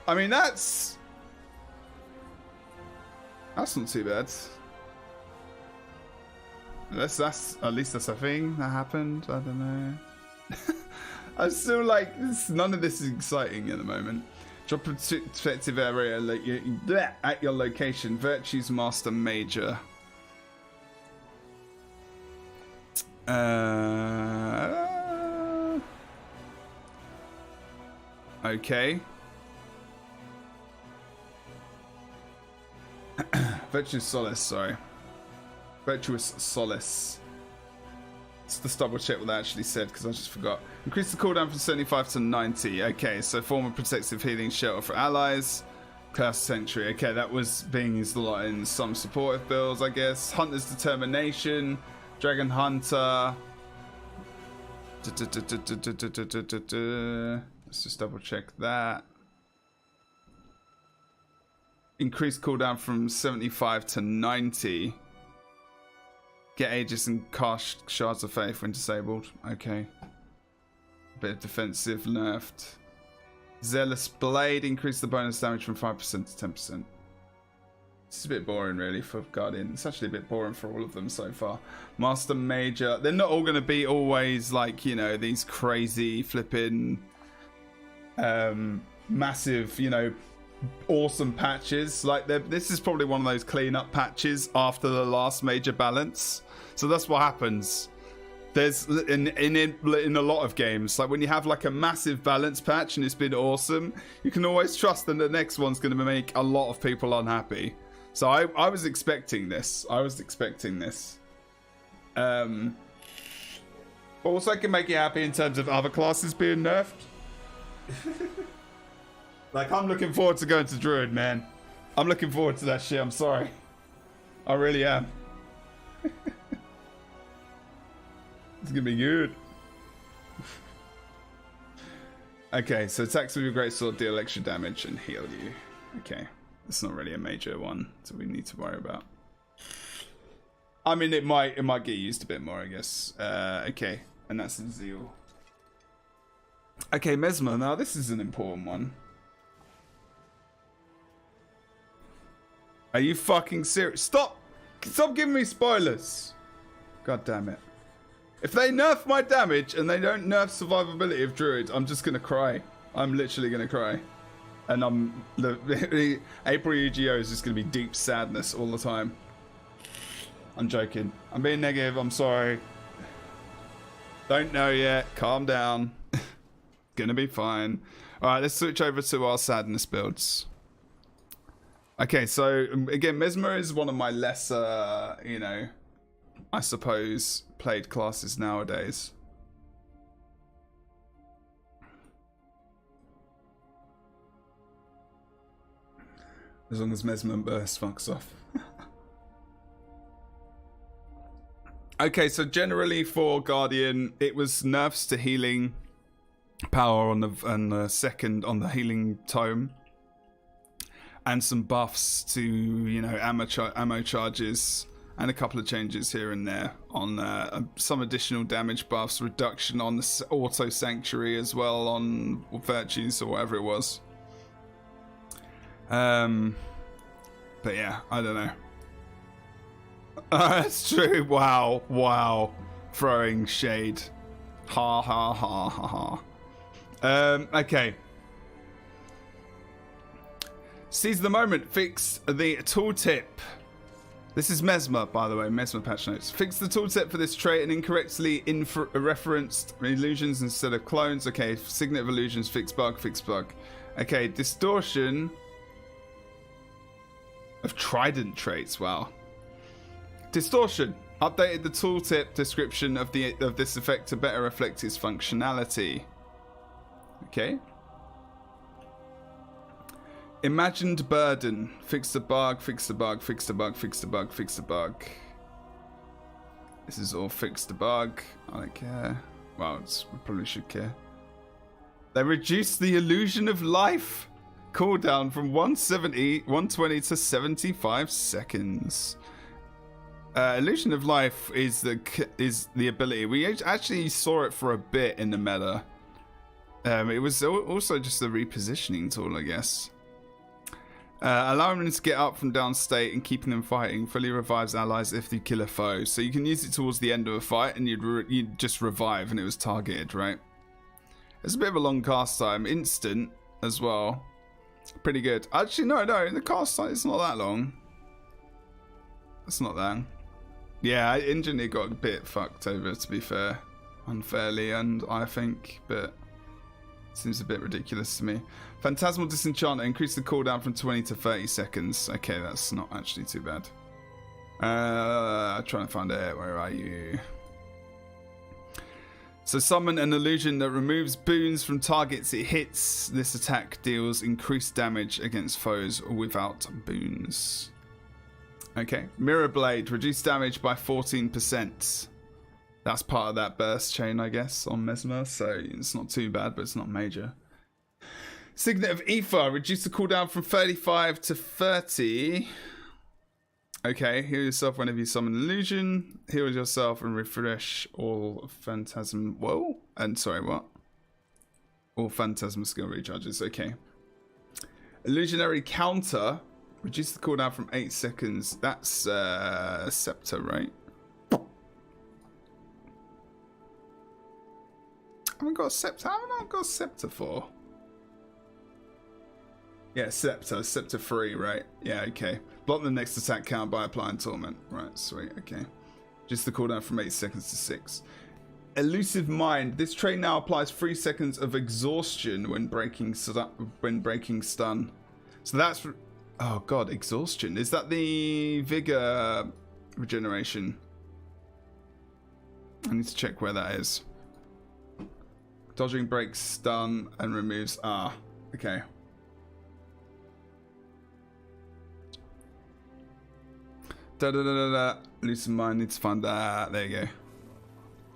I mean, that's not too bad. That's at least that's a thing that happened. I don't know. I'm still like, none of this is exciting at the moment. Drop a protective area at your location. Virtues Master Major. Okay. Virtuous Solace, sorry. Virtuous Solace. Let's just double check what that actually said, because I just forgot. Increase the cooldown from 75 to 90. Okay, so form a protective healing shelter for allies. Class Sanctuary. Okay, that was being used a lot in some supportive builds, I guess. Hunter's Determination, Dragon Hunter. Let's just double check that. Increased cooldown from 75 to 90. Get Aegis and cast Shards of Faith when disabled. Okay. Bit of defensive nerfed. Zealous Blade, increase the bonus damage from 5% to 10%. It's a bit boring really for Guardian. It's actually a bit boring for all of them so far. Master Major, they're not all going to be always like, you know, these crazy flipping massive, you know, awesome patches. Like this is probably one of those cleanup patches after the last major balance. So that's what happens. There's in a lot of games, like when you have like a massive balance patch and it's been awesome, you can always trust that the next one's going to make a lot of people unhappy. So I was expecting this. Also, I can make you happy in terms of other classes being nerfed. Like, I'm looking forward to going to Druid, man. I'm looking forward to that shit. I'm sorry. I really am. It's gonna be good. Okay, so attacks with your greatsword deal extra damage and heal you. Okay, it's not really a major one, so we need to worry about. I mean, it might get used a bit more, I guess. Okay, and that's the Zeal. Okay, Mesmer. Now this is an important one. Are you fucking serious? Stop giving me spoilers. God damn it. If they nerf my damage and they don't nerf survivability of Druid, I'm just gonna cry. I'm literally gonna cry. And April UGO is just gonna be deep sadness all the time. I'm joking. I'm being negative, I'm sorry. Don't know yet, calm down. Gonna be fine. Alright, let's switch over to our sadness builds. Okay, so again, Mesmer is one of my lesser, you know, I suppose, played classes nowadays. As long as Mesmer Burst fucks off. Okay, so generally for Guardian, it was nerfs to healing power on the second on the healing tome, and some buffs to, you know, ammo charges. And a couple of changes here and there on some additional damage buffs, reduction on the auto sanctuary as well on virtues or whatever it was. But yeah, I don't know. That's true. Wow. Throwing shade. Ha ha ha ha ha. Okay. Seize the moment. Fix the tooltip. This is Mesmer, by the way, Mesmer patch notes. Fix the tooltip for this trait and incorrectly referenced illusions instead of clones. Okay, Signet of Illusions, fix bug. Okay, distortion of trident traits, wow. Distortion. Updated the tooltip description of this effect to better reflect its functionality. Okay. Imagined burden. Fix the bug. This is all fix the bug. I don't care. Well, we probably should care. They reduced the illusion of life cooldown from 120 to 75 seconds. Illusion of life is the ability. We actually saw it for a bit in the meta. It was also just a repositioning tool, I guess. Allowing them to get up from down state and keeping them fighting fully revives allies if they kill a foe. So you can use it towards the end of a fight and you'd just revive and it was targeted, right? It's a bit of a long cast time. Instant as well. Pretty good. Actually, no, the cast time is not that long. It's not that. Yeah, Engineer got a bit fucked over, to be fair. Unfairly, and I think, but seems a bit ridiculous to me. Phantasmal Disenchanter, increase the cooldown from 20 to 30 seconds. Okay, that's not actually too bad. Trying to find it. Where are you? So summon an illusion that removes boons from targets it hits. This attack deals increased damage against foes without boons. Okay. Mirror Blade. Reduce damage by 14%. That's part of that burst chain, I guess, on Mesmer. So it's not too bad, but it's not major. Signet of Aether. Reduce the cooldown from 35 to 30. Okay, heal yourself whenever you summon an illusion. Heal yourself and refresh all phantasm. Whoa! And sorry, what? All phantasm skill recharges. Okay. Illusionary counter. Reduce the cooldown from 8 seconds. That's Scepter, right? I haven't got a Scepter. How have I got a Scepter for? Yeah, Scepter. Scepter 3, right? Yeah, okay. Block the next attack count by applying Torment. Right, sweet, okay. Just the cooldown from 8 seconds to 6. Elusive Mind. This trait now applies 3 seconds of exhaustion when breaking stun. So that's... Oh god, exhaustion. Is that the vigor regeneration? I need to check where that is. Dodging breaks stun and removes... Ah, okay. Elusive Mind, need to find that. There you go.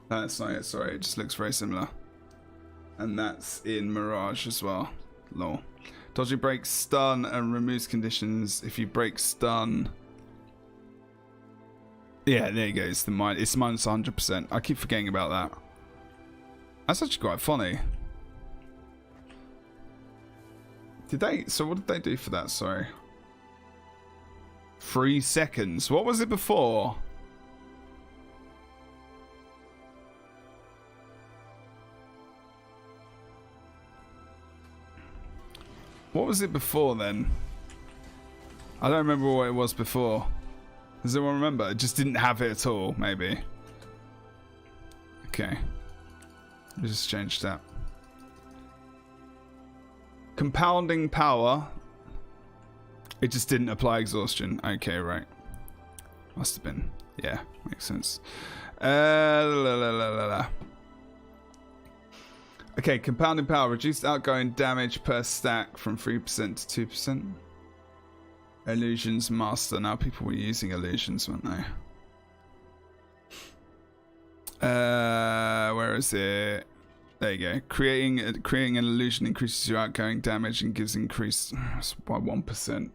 That's not it, sorry. It just looks very similar. And that's in Mirage as well. Lol. Dodging breaks stun and removes conditions. If you break stun... Yeah, there you go. It's minus 100%. I keep forgetting about that. That's actually quite funny. So what did they do for that? Sorry. 3 seconds. What was it before? What was it before then? I don't remember what it was before. Does anyone remember? It just didn't have it at all, maybe. Okay. Let's just change that. Compounding power. It just didn't apply exhaustion. Okay, right. Must have been. Yeah, makes sense. Okay, compounding power. Reduced outgoing damage per stack from 3% to 2%. Illusions master. Now people were using illusions, weren't they? Where is it? There you go. Creating an illusion increases your outgoing damage and gives increased by 1%.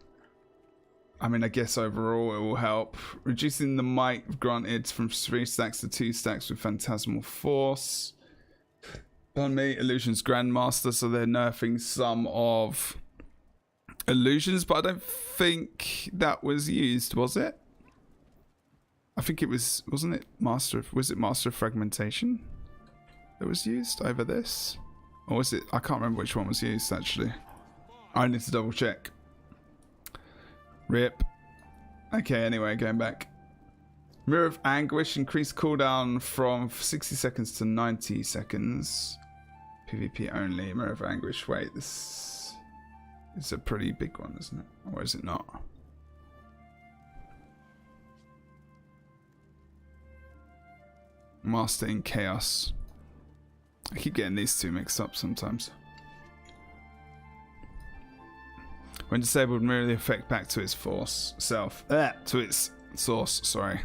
I mean, I guess overall it will help. Reducing the might granted from 3 stacks to 2 stacks with Phantasmal Force. Pardon me, Illusions Grandmaster, so they're nerfing some of illusions, but I don't think that was used, was it? I think it was, wasn't it Master of Fragmentation that was used over this? Or was it, I can't remember which one was used actually. I need to double check. RIP. Okay, anyway, going back. Mirror of Anguish, increased cooldown from 60 seconds to 90 seconds. PvP only. Mirror of Anguish. Wait, this is a pretty big one, isn't it? Or is it not? Master in Chaos. I keep getting these two mixed up sometimes. When disabled, mirror the effect back to its to its source, sorry.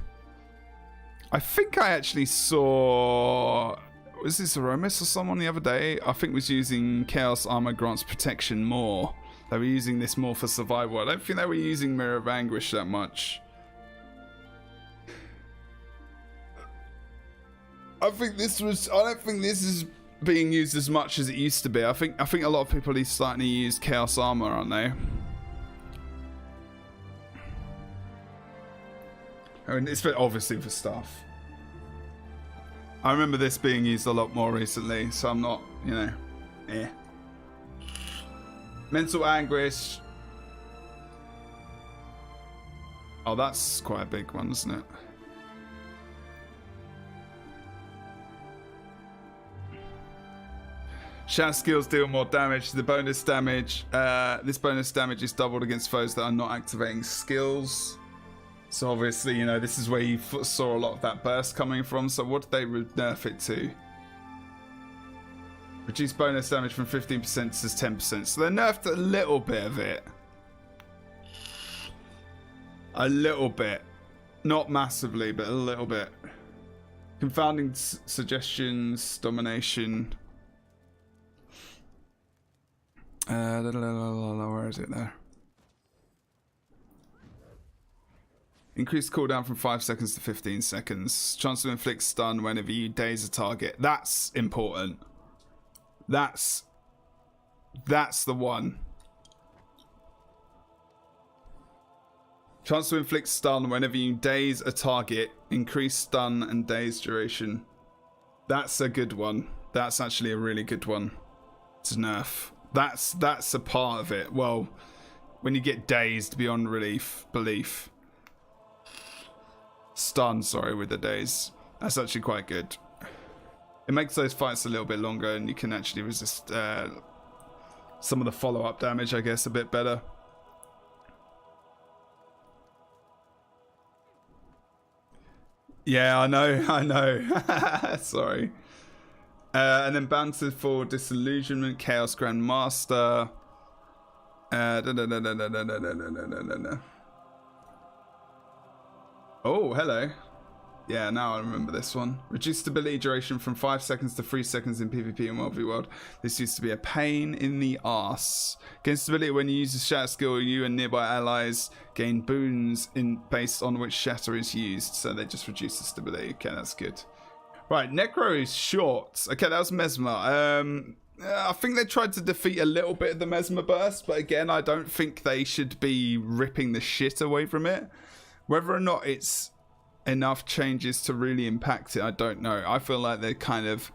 I think I actually saw... Was this Aromis or someone the other day? I think was using Chaos Armor grants protection more. They were using this more for survival. I don't think they were using Mirror of Anguish that much. I don't think this is being used as much as it used to be. I think a lot of people are starting to use Chaos Armor, aren't they? I mean, it's obviously for stuff. I remember this being used a lot more recently, so I'm not, you know, eh. Mental Anguish. Oh, that's quite a big one, isn't it? Shout skills deal more damage. The bonus damage, this bonus damage is doubled against foes that are not activating skills. So obviously, you know, this is where you saw a lot of that burst coming from. So what did they nerf it to? Reduce bonus damage from 15% to 10%. So they nerfed a little bit of it. A little bit. Not massively, but a little bit. Confounding suggestions, domination. Where is it there? Increased cooldown from 5 seconds to 15 seconds. Chance to inflict stun whenever you daze a target. That's important. That's the one. Chance to inflict stun whenever you daze a target. Increased stun and daze duration. That's a good one. That's actually a really good one to nerf. That's a part of it. Well, when you get dazed beyond belief. Stun, sorry, with the daze. That's actually quite good. It makes those fights a little bit longer and you can actually resist some of the follow-up damage, I guess, a bit better. Yeah, I know. Sorry. And then bounces for Disillusionment, Chaos Grandmaster. Oh, hello. Yeah, now I remember this one. Reduce stability duration from 5 seconds to 3 seconds in PvP and World. This used to be a pain in the arse. Gain stability when you use a shatter skill, you and nearby allies gain boons based on which shatter is used. So they just reduce the stability. Okay, that's good. Right, Necro is short. Okay, that was Mesmer. I think they tried to defeat a little bit of the Mesmer burst, but again, I don't think they should be ripping the shit away from it. Whether or not it's enough changes to really impact it, I don't know. I feel like they're kind of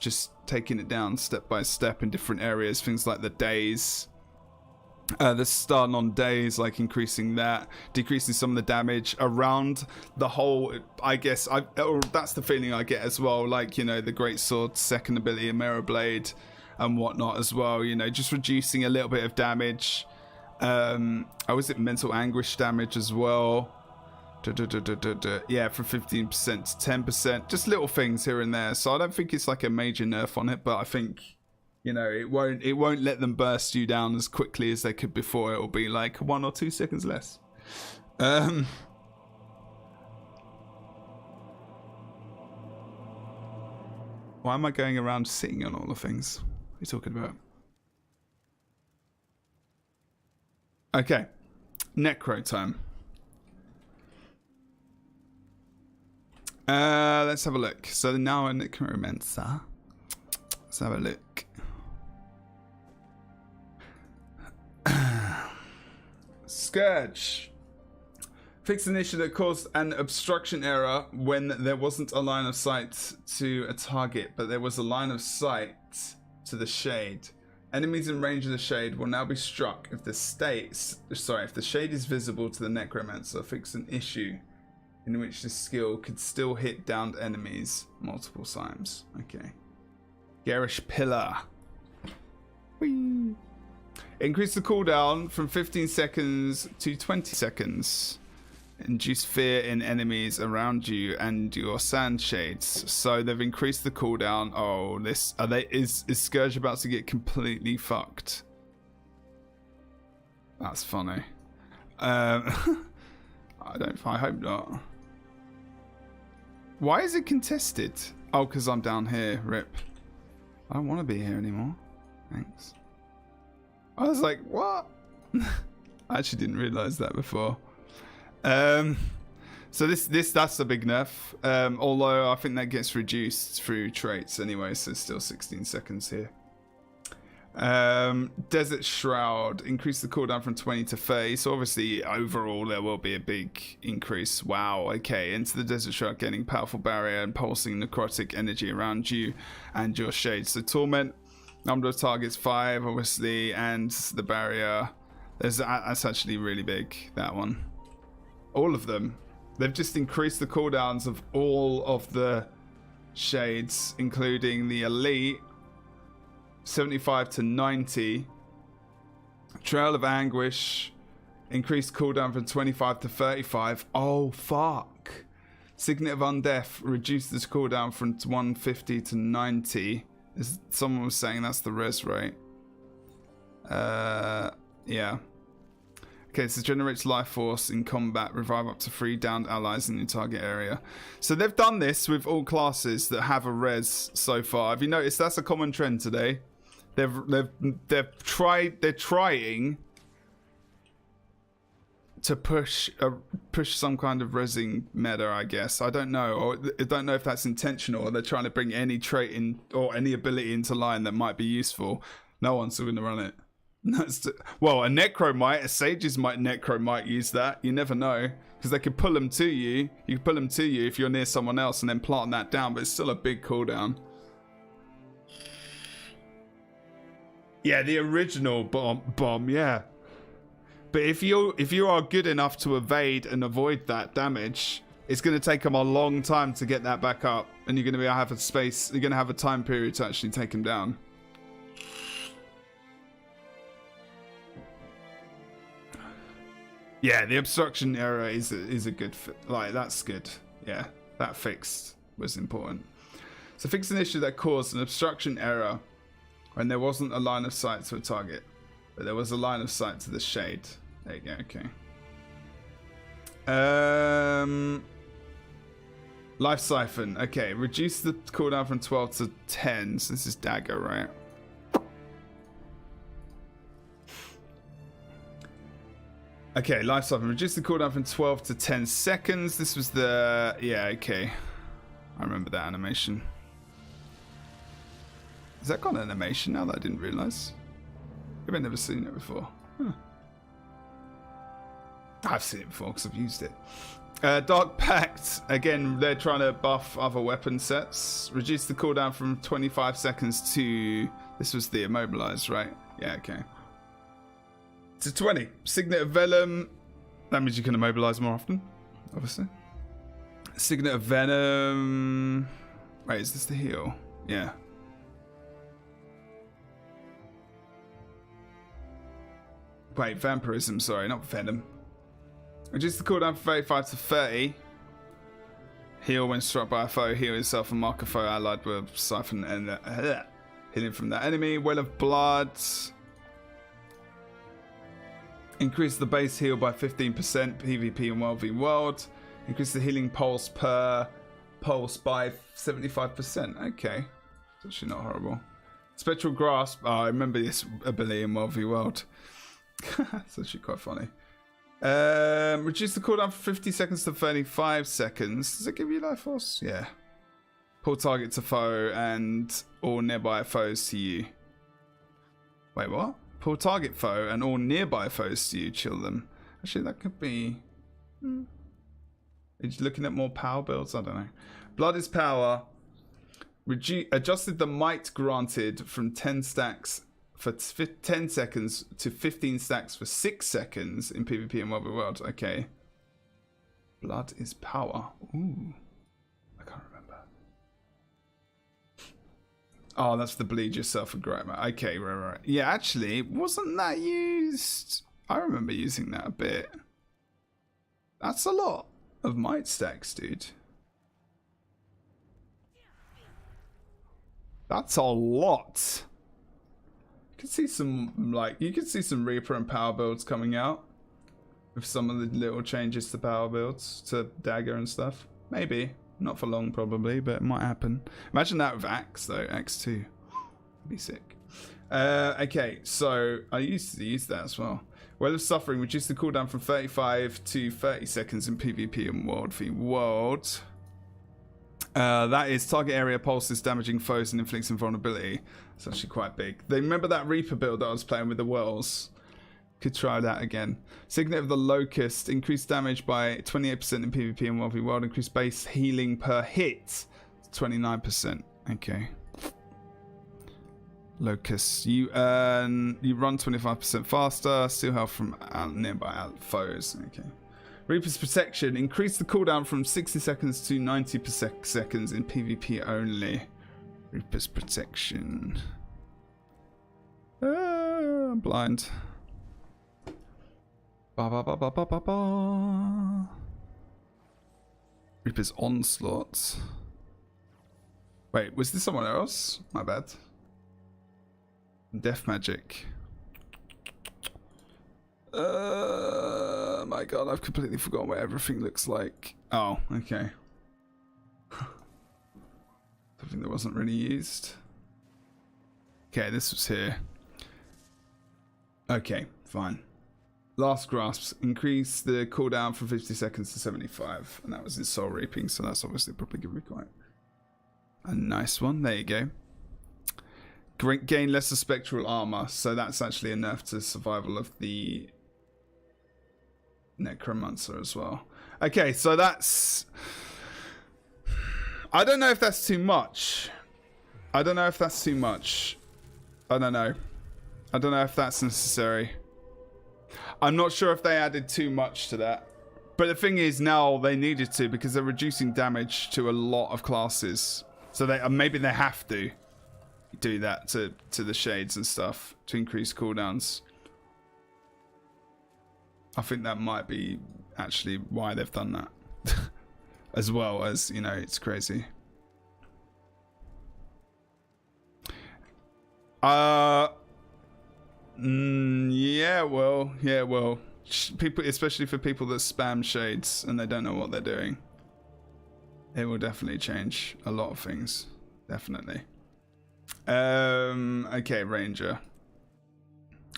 just taking it down step by step in different areas. Things like the daze, the stun on daze, like increasing that, decreasing some of the damage around the whole. I guess that's the feeling I get as well. Like, you know, the Great Sword second ability, Mirror Blade, and whatnot as well. You know, just reducing a little bit of damage. Was it mental anguish damage as well? Yeah, from 15% to 10%, just little things here and there. So I don't think it's like a major nerf on it, but I think, you know, it won't let them burst you down as quickly as they could before. It'll be like 1 or 2 seconds less. Why am I going around sitting on all the things? What are you talking about? Okay, Necro time. Let's have a look. So now in Necromancer. Let's have a look. Scourge. Fix an issue that caused an obstruction error when there wasn't a line of sight to a target, but there was a line of sight to the shade. Enemies in range of the shade will now be struck if the shade is visible to the Necromancer. Fix an issue in which the skill could still hit downed enemies multiple times. Okay. Garish Pillar. Whee. Increase the cooldown from 15 seconds to 20 seconds. Induce fear in enemies around you and your sand shades. So they've increased the cooldown. Oh, is Scourge about to get completely fucked? That's funny. I hope not. Why is it contested? Oh, because I'm down here. Rip. I don't want to be here anymore. Thanks. I was like, what? I actually didn't realize that before. So that's a big nerf. Although I think that gets reduced through traits anyway, so it's still 16 seconds here. Desert Shroud, increase the cooldown from 20 to 30. So obviously overall there will be a big increase. Wow, okay. Into the Desert Shroud, gaining powerful barrier and pulsing necrotic energy around you and your shades. So Torment, number of targets 5 obviously, and the barrier. That's actually really big, that one. All of them. They've just increased the cooldowns of all of the shades, including the Elite, 75 to 90. Trail of Anguish, increased cooldown from 25 to 35. Oh, fuck. Signet of Undeath, reduced this cooldown from 150 to 90. Someone was saying that's the res rate. Yeah. Okay, so generates life force in combat, revive up to 3 downed allies in your target area. So they've done this with all classes that have a res so far. Have you noticed that's a common trend today? They're trying to push some kind of resing meta, I guess. I don't know, or I don't know if that's intentional, or they're trying to bring any trait in or any ability into line that might be useful. No one's going to run it. Well, a Necro might, a Sage's Necro might use that. You never know, because they could pull them to you. You can pull them to you if you're near someone else and then plant that down, but it's still a big cooldown. Yeah, the original bomb, yeah. But if you are good enough to evade and avoid that damage, it's going to take them a long time to get that back up, and you're going to have a space. You're going to have a time period to actually take them down. Yeah, the obstruction error is a good like that's good. Yeah, that fix was important. So fix an issue that caused an obstruction error when there wasn't a line of sight to a target, but there was a line of sight to the shade. There you go. Okay. Life siphon. Okay, reduce the cooldown from 12 to 10. So this is dagger, right? Okay, life siphon. Reduce the cooldown from 12 to 10 seconds. This was the... Yeah, okay. I remember that animation. Has that got an animation now that I didn't realise? I've never seen it before. Huh. I've seen it before because I've used it. Dark Pact. Again, they're trying to buff other weapon sets. Reduce the cooldown from 25 seconds to... This was the immobilized, right? Yeah, okay. To 20. Signet of Venom. That means you can immobilize more often, obviously. Signet of Venom. Wait, is this the heal? Yeah. Wait, vampirism, sorry, not venom. Reduce the cooldown from 35 to 30. Heal when struck by a foe. Heal yourself and mark a foe allied with siphon and healing from that enemy. Well of Blood. Increase the base heal by 15%, PvP and World v World. Increase the healing pulse per pulse by 75%. Okay. It's actually not horrible. Spectral Grasp. Oh, I remember this ability in World v World. It's actually quite funny. Reduce the cooldown from 50 seconds to 35 seconds. Does it give you life force? Yeah. Pull target to foe and all nearby foes to you. Wait, what? Pull target foe and all nearby foes to you. Chill them. Actually, that could be... Are you looking at more power builds? I don't know. Blood is power. Adjusted the might granted from 10 stacks for 10 seconds to 15 stacks for 6 seconds in PvP and World v World. Okay. Blood is power. Ooh. I can't remember. Oh, that's the bleed yourself and grow. Okay, right. Yeah, actually, wasn't that used? I remember using that a bit. That's a lot of might stacks, dude. That's a lot. You can see some, like, you can see some Reaper and power builds coming out with some of the little changes to power builds, to dagger and stuff. Maybe. Not for long, probably, but it might happen. Imagine that with Axe, though. Axe 2. Be sick. Okay, so I used to use that as well. Well of Suffering. Reduce the cooldown from 35 to 30 seconds in PvP and World v World. That is target area pulses, damaging foes and inflicting vulnerability. It's actually quite big. They remember that Reaper build that I was playing with the Whirls? Could try that again. Signet of the Locust. Increased damage by 28% in PvP and World v World. Increased base healing per hit 29%. Okay. Locust. You run 25% faster. Steal health from nearby foes. Okay. Reaper's Protection. Increase the cooldown from 60 seconds to 90 seconds in PvP only. Reaper's Protection. I'm blind. Reaper's Onslaught. Wait, was this someone else? My bad. Death magic. My god, I've completely forgotten what everything looks like. Oh, okay. Something that wasn't really used. Okay, this was here. Okay, fine. Last grasps. Increase the cooldown from 50 seconds to 75. And that was in soul reaping, so that's obviously probably going to be quite a nice one. There you go. Gain lesser spectral armor. So that's actually a nerf to survival of the necromancer as well. Okay, so that's... I don't know if that's too much. I don't know if that's too much. I don't know. I don't know if that's necessary. I'm not sure if they added too much to that. But the thing is, now they needed to because they're reducing damage to a lot of classes. So they maybe they have to do that to the shades and stuff to increase cooldowns. I think that might be actually why they've done that. As well as, you know, it's crazy. Yeah, well, people, especially for people that spam shades and they don't know what they're doing, it will definitely change a lot of things. Definitely. Okay, Ranger.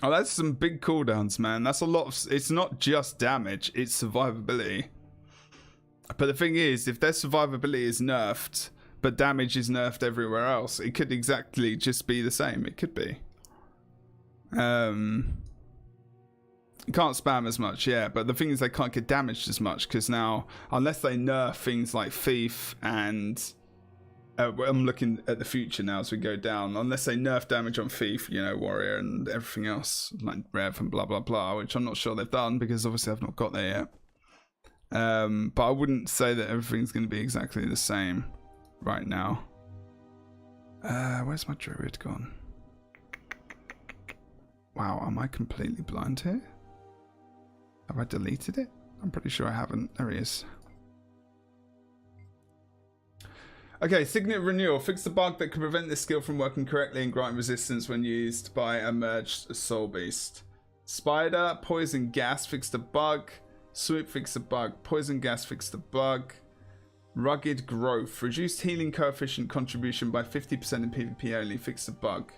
Oh, that's some big cooldowns, man. That's a lot of... It's not just damage, it's survivability. But the thing is, if their survivability is nerfed, but damage is nerfed everywhere else, it could exactly just be the same. It could be. You can't spam as much, yeah, but the thing is they can't get damaged as much, because now, unless they nerf things like Thief and... I'm looking at the future now as we go down. Unless they nerf damage on Thief, you know, Warrior and everything else, like Rev and blah, blah, blah, which I'm not sure they've done, because obviously I've not got there yet. But I wouldn't say that everything's going to be exactly the same right now. Where's my druid gone? Wow, am I completely blind here? Have I deleted it? I'm pretty sure I haven't. There he is. Okay, Signet Renewal. Fix the bug that can prevent this skill from working correctly and grant resistance when used by a merged soul beast. Spider, Poison Gas. Fix the bug. Swoop, fix the bug. Poison Gas, fix the bug. Rugged Growth. Reduced healing coefficient contribution by 50% in PvP only. Fix the bug.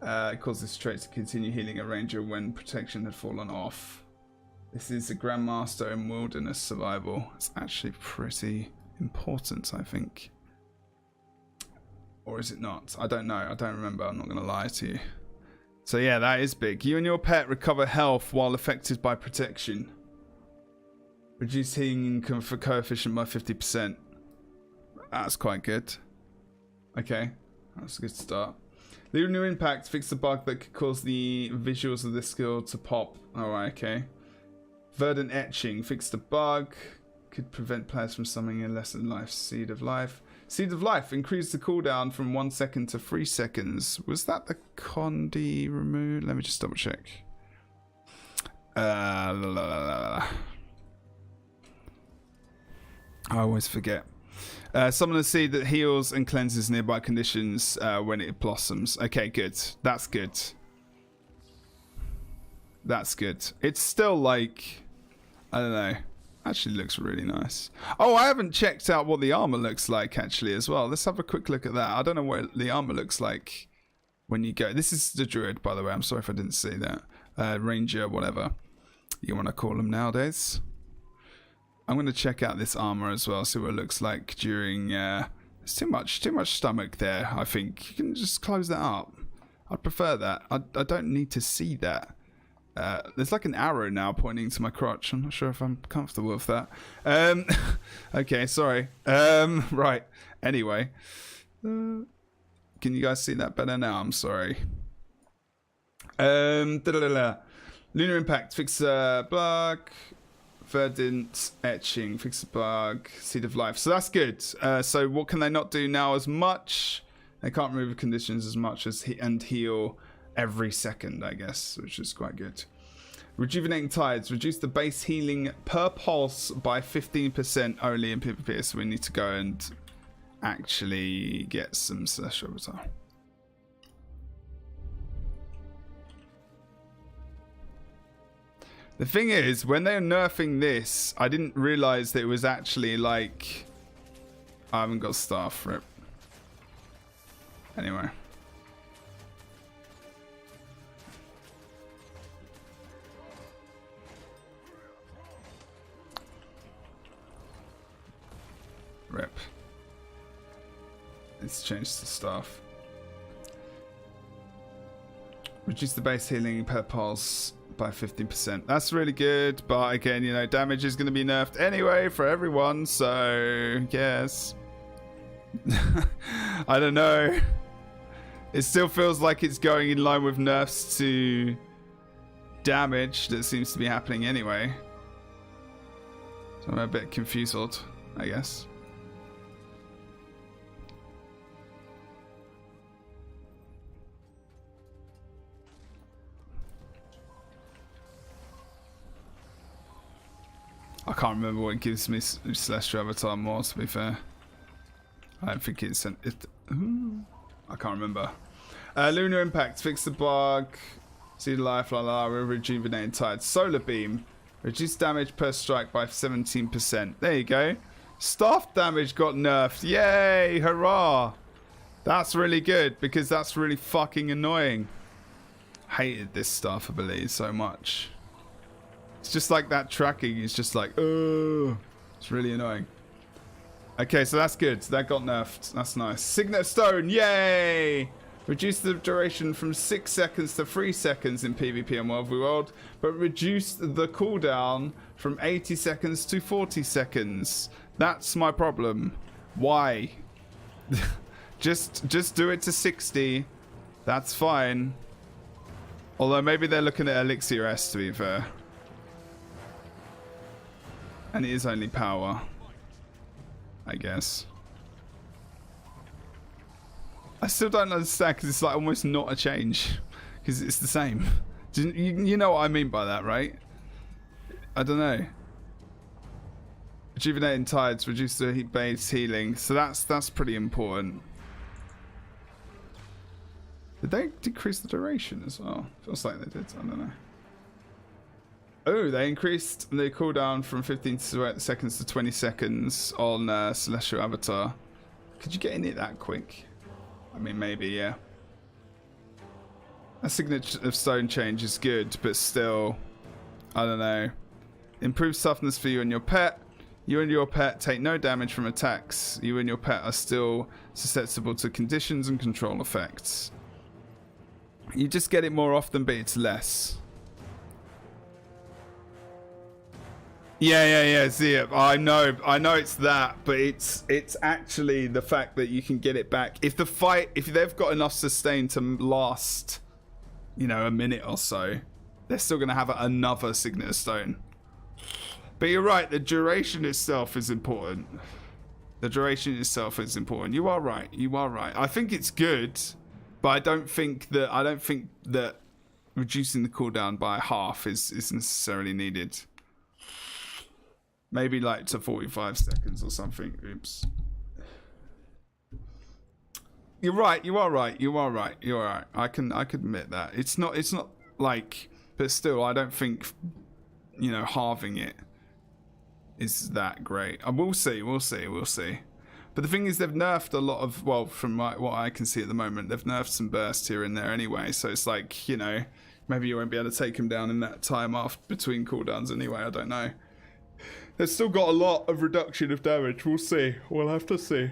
It causes trait to continue healing a ranger when protection had fallen off. This is a Grandmaster in Wilderness Survival. It's actually pretty important, I think. Or is it not? I don't know. I don't remember. I'm not going to lie to you. So yeah, that is big. You and your pet recover health while affected by protection. Reduce healing coefficient by 50%. That's quite good. Okay, that's a good start. Leave new impact. Fix the bug that could cause the visuals of this skill to pop. Alright, okay. Verdant Etching. Fix the bug. Could prevent players from summoning a lesser life. Seed of Life. Seed of Life. Increase the cooldown from 1 second to 3 seconds. Was that the Condi remove? Let me just double check. I always forget. Summon a seed that heals and cleanses nearby conditions when it blossoms. Okay, good. That's good. That's good. It's still like... I don't know. Actually looks really nice. Oh, I haven't checked out what the armor looks like actually as well. Let's have a quick look at that. I don't know what the armor looks like when you go. This is the druid, by the way. I'm sorry if I didn't see that. Ranger, whatever you want to call them nowadays. I'm going to check out this armor as well, see what it looks like during... there's too much stomach there, I think. You can just close that up. I'd prefer that. I don't need to see that. There's like an arrow now pointing to my crotch. I'm not sure if I'm comfortable with that. Okay, sorry. Right. Anyway. Can you guys see that better now? I'm sorry. Lunar Impact. Fix bug. Verdant Etching. Fix the bug. Seed of Life. So that's good. So what can they not do now as much? They can't remove conditions as much as and heal every second, I guess, which is quite good. Rejuvenating Tides. Reduce the base healing per pulse by 15% only in PvP, so we need to go and actually get some celestial avatar. The thing is, when they're nerfing this, I didn't realize that it was actually like... I haven't got staff, rip. Anyway. Rip. Let's change the staff. Reduce the base healing per pulse by 15%. That's really good, but again, you know, damage is going to be nerfed anyway for everyone, so yes. I don't know. It still feels like it's going in line with nerfs to damage that seems to be happening anyway. So I'm a bit confused, I guess. I can't remember what gives me Celestial Avatar more, to be fair. I don't think it's... I can't remember. Lunar Impact, fix the bug. See the life, la la, rejuvenating tide. Solar Beam, reduce damage per strike by 17%. There you go. Staff damage got nerfed. Yay, hurrah. That's really good, because that's really fucking annoying. Hated this staff ability so much. It's just like that tracking is just like, oh, it's really annoying. Okay, so that's good. That got nerfed. That's nice. Signet Stone, yay! Reduce the duration from 6 seconds to 3 seconds in PvP and World v World, but reduce the cooldown from 80 seconds to 40 seconds. That's my problem. Why? just do it to 60. That's fine. Although maybe they're looking at Elixir S, to be fair. And it is only power, I guess. I still don't understand, because it's like almost not a change, because it's the same. You know what I mean by that, right? I don't know. Rejuvenating tides, reduce the base healing, so that's pretty important. Did they decrease the duration as well? Feels like they did. I don't know. Oh, they increased the cooldown from 15 seconds to 20 seconds on Celestial Avatar. Could you get in it that quick? I mean, maybe, yeah. A signature of stone change is good, but still, I don't know. Improved toughness for you and your pet. You and your pet take no damage from attacks. You and your pet are still susceptible to conditions and control effects. You just get it more often, but it's less. Yeah. See it. I know it's that, but it's actually the fact that you can get it back. If they've got enough sustain to last, you know, a minute or so, they're still going to have another Signet Stone. But you're right. The duration itself is important. The duration itself is important. You are right. I think it's good, but I don't think that reducing the cooldown by half is necessarily needed. Maybe like to 45 seconds or something. Oops. You're right. You are right. I can admit that. It's not like, but still, I don't think, you know, halving it is that great. We'll see. But the thing is, they've nerfed a lot of, well, from what I can see at the moment, they've nerfed some bursts here and there anyway. So it's like, you know, maybe you won't be able to take them down in that time off between cooldowns anyway. I don't know. They've still got a lot of reduction of damage. We'll see. We'll have to see.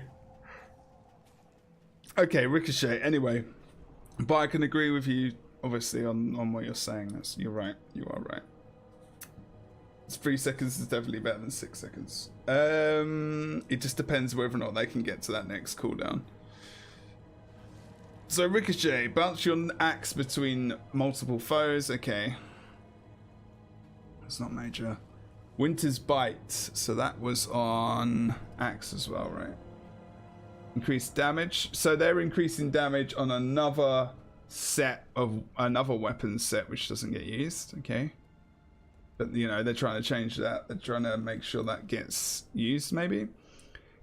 Okay, Ricochet. Anyway, but I can agree with you, obviously, on what you're saying. You're right. You are right. 3 seconds is definitely better than 6 seconds. It just depends whether or not they can get to that next cooldown. So Ricochet, bounce your axe between multiple foes. Okay. It's not major. Winter's Bite, so that was on axe as well, right? Increased damage, so they're increasing damage on another weapon set which doesn't get used. Okay, but you know, they're trying to change that. They're trying to make sure that gets used. Maybe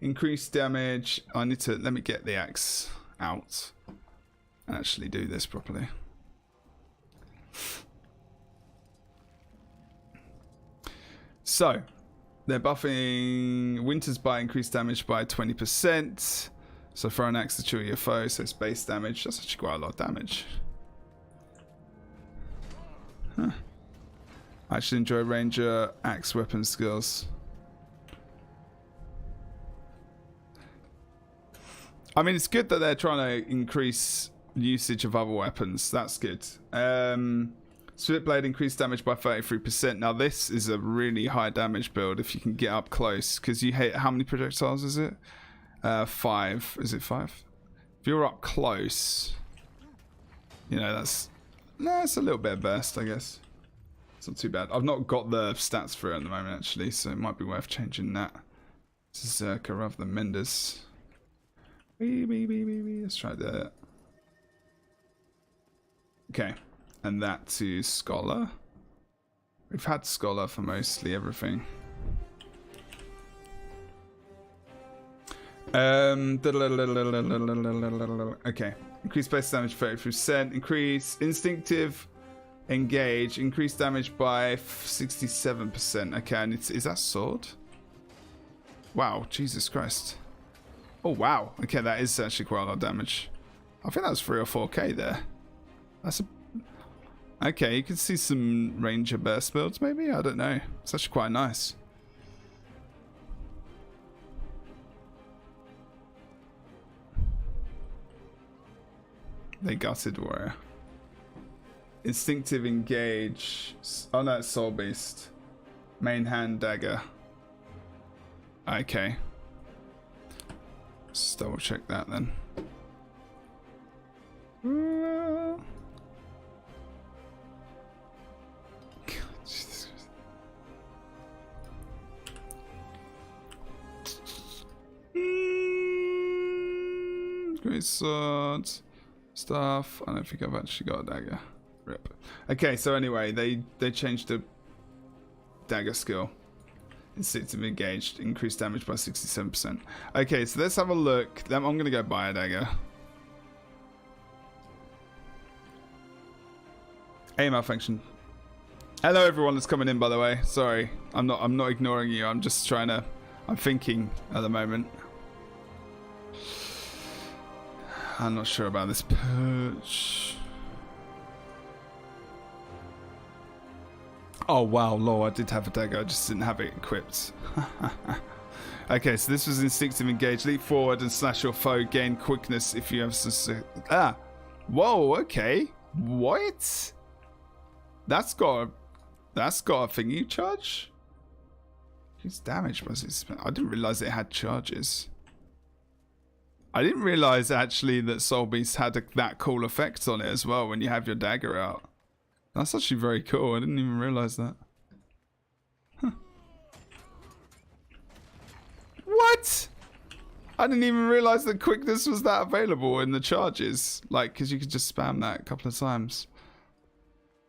Increased damage. I need to, let me get the axe out and actually do this properly. So, they're buffing Winter's Bite, increased damage by 20%. So throw an axe to chew your foe, so it's base damage. That's actually quite a lot of damage. Huh. I actually enjoy Ranger axe weapon skills. I mean, it's good that they're trying to increase usage of other weapons. That's good. Split Blade increased damage by 33%. Now this is a really high damage build if you can get up close, because you hit, how many projectiles is it? 5. Is it 5? If you're up close, you know, that's a little bit of burst, I guess. It's not too bad. I've not got the stats for it at the moment actually, so it might be worth changing that. This is Zerka rather than Mendes. Let's try that. Okay, and that to Scholar. We've had Scholar for mostly everything. Okay, increase base damage 30%. Increase instinctive engage. Increase damage by 67%. Okay, and is that sword? Wow, Jesus Christ. Oh wow, okay, that is actually quite a lot of damage. I think that was 3 or 4k there. That's a... Okay, you can see some Ranger burst builds maybe? I don't know. It's actually quite nice. They gutted warrior. Instinctive engage. Oh no, it's Soul Beast. Main hand dagger. Okay. Let's double check that then. God, Jesus Christ. Great sword. Stuff. I don't think I've actually got a dagger. Rip. Okay, so anyway, they changed the dagger skill. Instinctive engaged, increased damage by 67%. Okay, so let's have a look. I'm going to go buy a dagger. Hey, malfunction. Hello, everyone that's coming in. By the way, sorry, I'm not ignoring you. I'm just trying to. I'm thinking at the moment. I'm not sure about this perch. Oh wow, lol, I did have a dagger, I just didn't have it equipped. Okay, so this was instinctive engage. Leap forward and slash your foe, gain quickness if you have some... Whoa, okay. What? That's got a thingy charge? Whose damage was it? I didn't realise it had charges. I didn't realise actually that Soul Beast had that cool effect on it as well when you have your dagger out. That's actually very cool. I didn't even realise that. Huh. What? I didn't even realise that quickness was that available in the charges. Like, because you could just spam that a couple of times.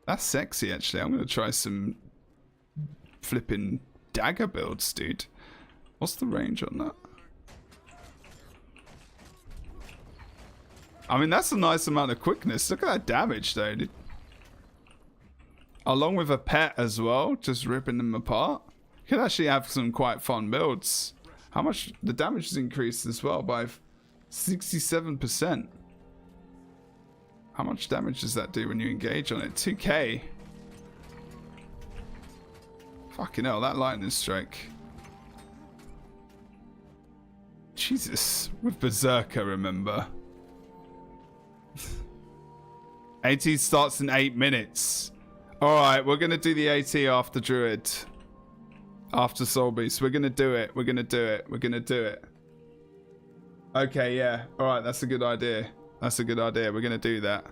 That's sexy, actually. I'm going to try some flipping dagger builds, dude. What's the range on that? I mean, that's a nice amount of quickness. Look at that damage, though, dude. Along with a pet as well, just ripping them apart. You could actually have some quite fun builds. How much? The damage is increased as well by 67%. How much damage does that do when you engage on it? 2k. Fucking hell, that lightning strike. Jesus. With Berserker, remember. AT starts in 8 minutes. Alright, we're going to do the AT after Druid. After Soul Beast. We're going to do it. We're going to do it. We're going to do it. Okay, yeah. Alright, that's a good idea. That's a good idea. We're going to do that.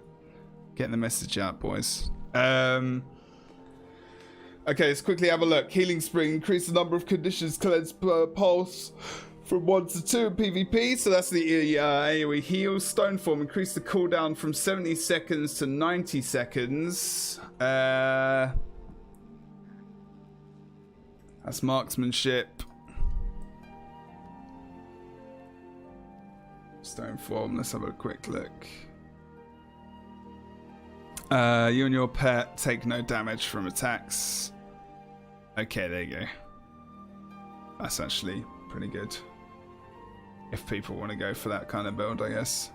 Getting the message out, boys. Okay, let's quickly have a look. Healing Spring. Increase the number of conditions cleansed per pulse from 1 to 2 in PvP. So that's the AoE heal. Stoneform. Increase the cooldown from 70 seconds to 90 seconds. That's marksmanship. Stone form. Let's have a quick look. You and your pet take no damage from attacks. Okay, there you go. That's actually pretty good. If people want to go for that kind of build, I guess.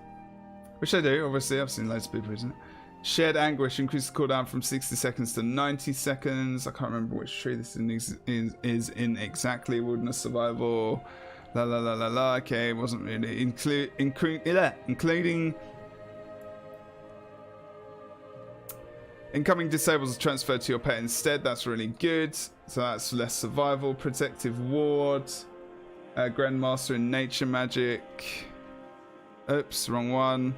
Which I do, obviously. I've seen loads of people using it. Shared Anguish increases the cooldown from 60 seconds to 90 seconds. I can't remember which tree this is in exactly. Wilderness Survival. La la la la la. Okay, it wasn't really including incoming disables are transferred to your pet instead. That's really good. So that's less survival. Protective Ward. Grandmaster in Nature Magic. Oops, wrong one.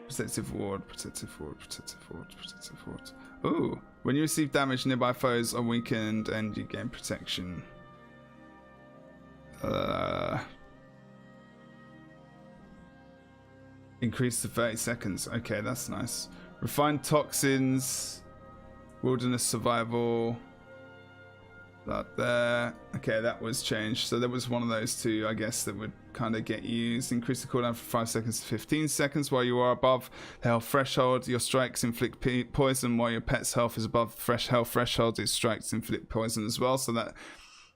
Protective Ward, Protective Ward, Protective Ward, Protective Ward. Ooh, when you receive damage, nearby foes are weakened and you gain protection. Increase to 30 seconds. Okay, that's nice. Refined Toxins. Wilderness Survival. That there. Okay, that was changed. So there was one of those two, I guess, that would kind of get used. Increase the cooldown from 5 seconds to 15 seconds while you are above the health threshold. Your strikes inflict poison while your pet's health is above the health threshold. Its strikes inflict poison as well, so that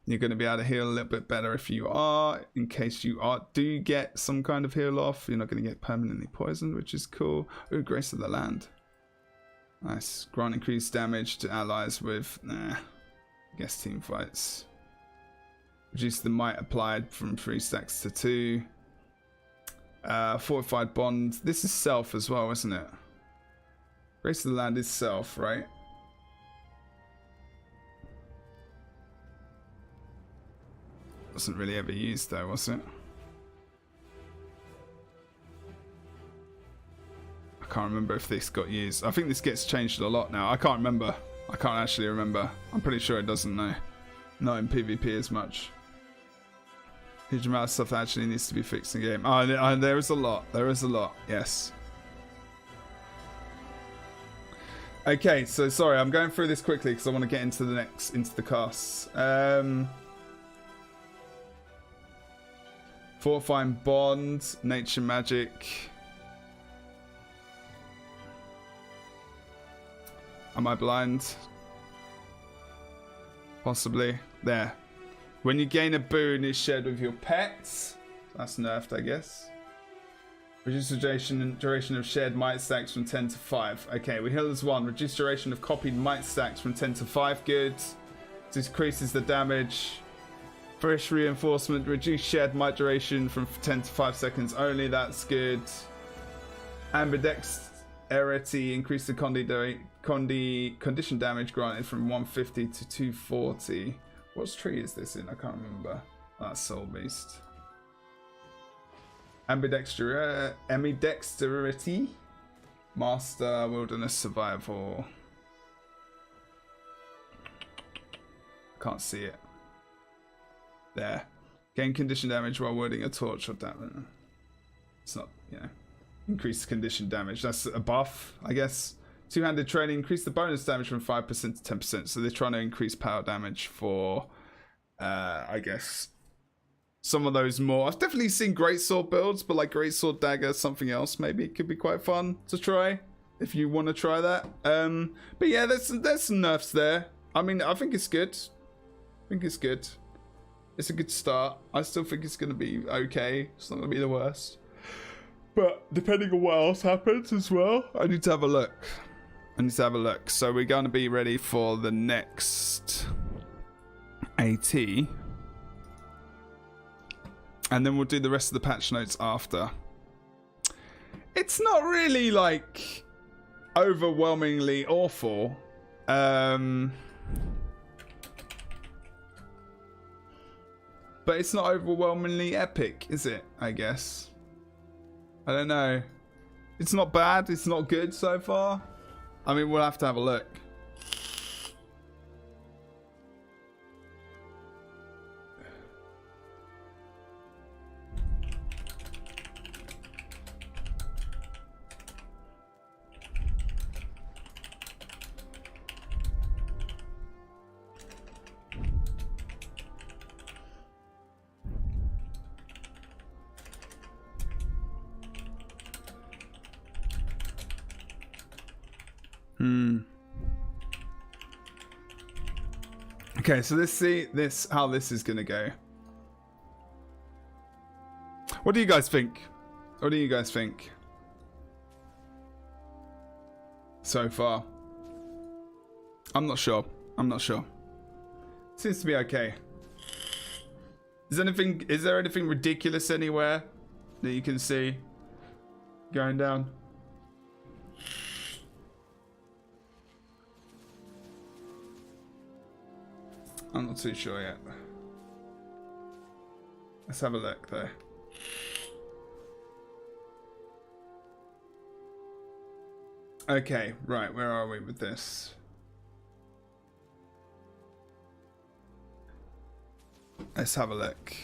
you're going to be able to heal a little bit better if you are. In case you do get some kind of heal off, you're not going to get permanently poisoned, which is cool. Ooh, Grace of the Land. Nice. Grant increased damage to allies with... I guess team fights. Reduce the might applied from 3 stacks to 2. Fortified bond. This is self as well, isn't it? Grace of the Land is self, right? Wasn't really ever used though, was it? I can't remember if this got used. I think this gets changed a lot now. I can't remember. I can't actually remember. I'm pretty sure it doesn't though. Not in PvP as much. Huge amount of stuff actually needs to be fixed in game. Oh, there is a lot. There is a lot. Yes. Okay, so sorry, I'm going through this quickly because I want to get into the casts. Fortifying Bond, Nature Magic. Am I blind? Possibly. There. When you gain a boon, it's shared with your pets. That's nerfed, I guess. Reduce the duration of shared might stacks from 10 to 5. Okay, we heal as 1. Reduce duration of copied might stacks from 10 to 5. Good. Decreases the damage. Fresh reinforcement. Reduce shared might duration from 10 to 5 seconds only. That's good. Ambidexterity. Increase the condition damage granted from 150 to 240. What tree is this in? I can't remember. That's Soul Beast. Ambidexterity. Master Wilderness Survival. Can't see it. There. Gain condition damage while wielding a torch or damage. It's not, increase condition damage. That's a buff, I guess. Two-handed training. Increase the bonus damage from 5% to 10%. So they're trying to increase power damage for, I guess, some of those more. I've definitely seen greatsword builds, but like greatsword dagger, something else. Maybe it could be quite fun to try if you want to try that. But yeah, there's some nerfs there. I mean, I think it's good. It's a good start. I still think it's going to be okay. It's not going to be the worst. But depending on what else happens as well, I need to have a look. So we're going to be ready for the next AT. And then we'll do the rest of the patch notes after. It's not really like overwhelmingly awful. But it's not overwhelmingly epic, is it? I guess. I don't know. It's not bad. It's not good so far. I mean, we'll have to have a look. Okay, so let's see how this is gonna go. What do you guys think? What do you guys think so far? I'm not sure. I'm not sure. Seems to be okay. Is there anything ridiculous anywhere that you can see going down? I'm not too sure yet. Let's have a look though. Okay, right, where are we with this? Let's have a look.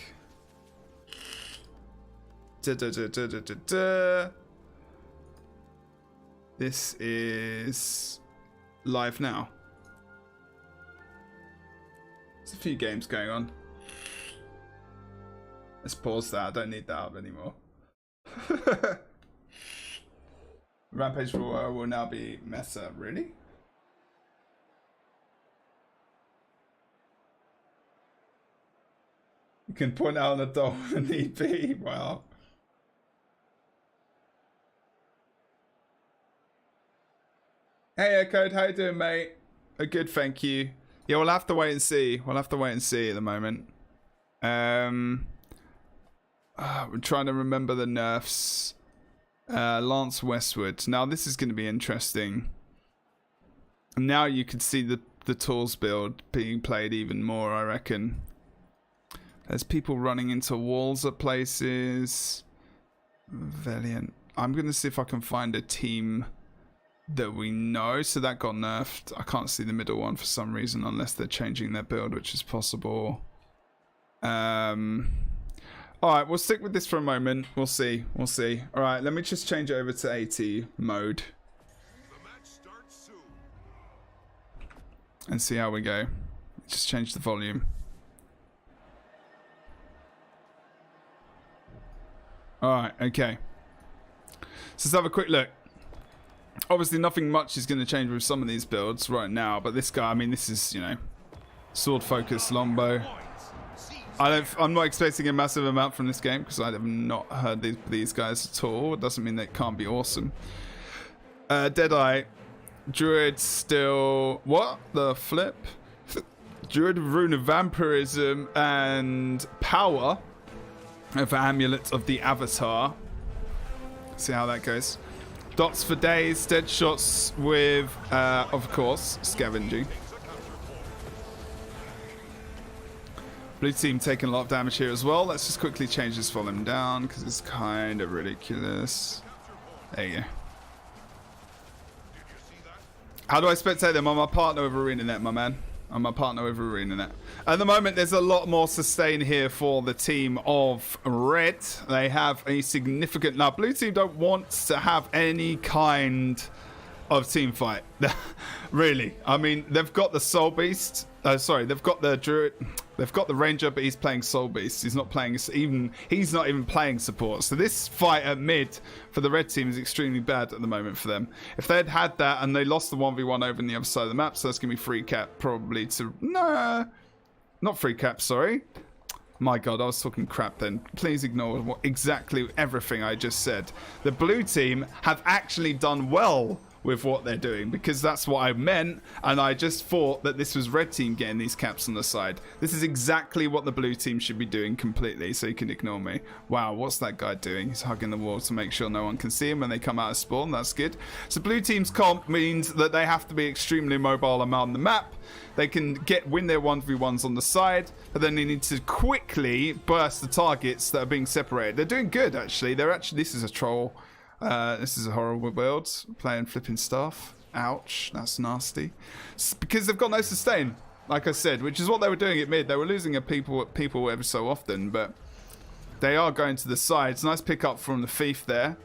This is live now. There's a few games going on. Let's pause that. I don't need that up anymore. Rampage will now be meta. Really? You can point out a doll when need be. Wow. Hey, Echoed. How you doing, mate? Good, thank you. Yeah, we'll have to wait and see. We'll have to wait and see at the moment. We're trying to remember the nerfs. Lance Westwood. Now this is going to be interesting. Now you can see the tools build being played even more, I reckon. There's people running into walls at places. Valiant. I'm going to see if I can find a team that we know. So that got nerfed. I can't see the middle one for some reason unless they're changing their build, which is possible. Alright, we'll stick with this for a moment. We'll see. We'll see. Alright, let me just change it over to AT mode. And see how we go. Just change the volume. Alright, okay. So let's have a quick look. Obviously nothing much is going to change with some of these builds right now, but this guy, I mean, this is, you know, sword focus longbow. I'm not expecting a massive amount from this game because I have not heard these guys at all. It doesn't mean they can't be awesome. Deadeye, Druid still, what the flip? Druid of Rune of Vampirism and Power of Amulet of the Avatar. See how that goes. Dots for days, dead shots with, of course, scavenging. Blue team taking a lot of damage here as well. Let's just quickly change this volume down because it's kind of ridiculous. There you go. How do I spectate them? I'm a partner with ArenaNet, my man. I'm a partner with ArenaNet. At the moment, there's a lot more sustain here for the team of Red. They have a significant... Now, Blue team don't want to have any kind of team fight. Really. I mean, they've got the Soul Beast. Sorry, they've got the Druid. They've got the Ranger, but he's playing Soul Beast. He's not playing He's not even playing support. So this fight at mid for the red team is extremely bad at the moment for them. If they'd had that and they lost the 1v1 over on the other side of the map, so that's gonna be free cap probably to not free cap. Sorry. My God, I was talking crap then. Please ignore exactly everything I just said. The blue team have actually done well with what they're doing because that's what I meant, and I just thought that this was red team getting these caps on the side. This is exactly what the blue team should be doing completely, so you can ignore me. Wow, what's that guy doing? He's hugging the wall to make sure no one can see him when they come out of spawn. That's good. So blue team's comp means that they have to be extremely mobile around the map. They can win their 1v1s on the side, but then they need to quickly burst the targets that are being separated. They're doing good, actually. This is a troll. This is a horrible build. Playing flipping stuff. Ouch, that's nasty. Because they've got no sustain, like I said, which is what they were doing at mid. They were losing at people every so often, but they are going to the sides. Nice pick up from the thief there,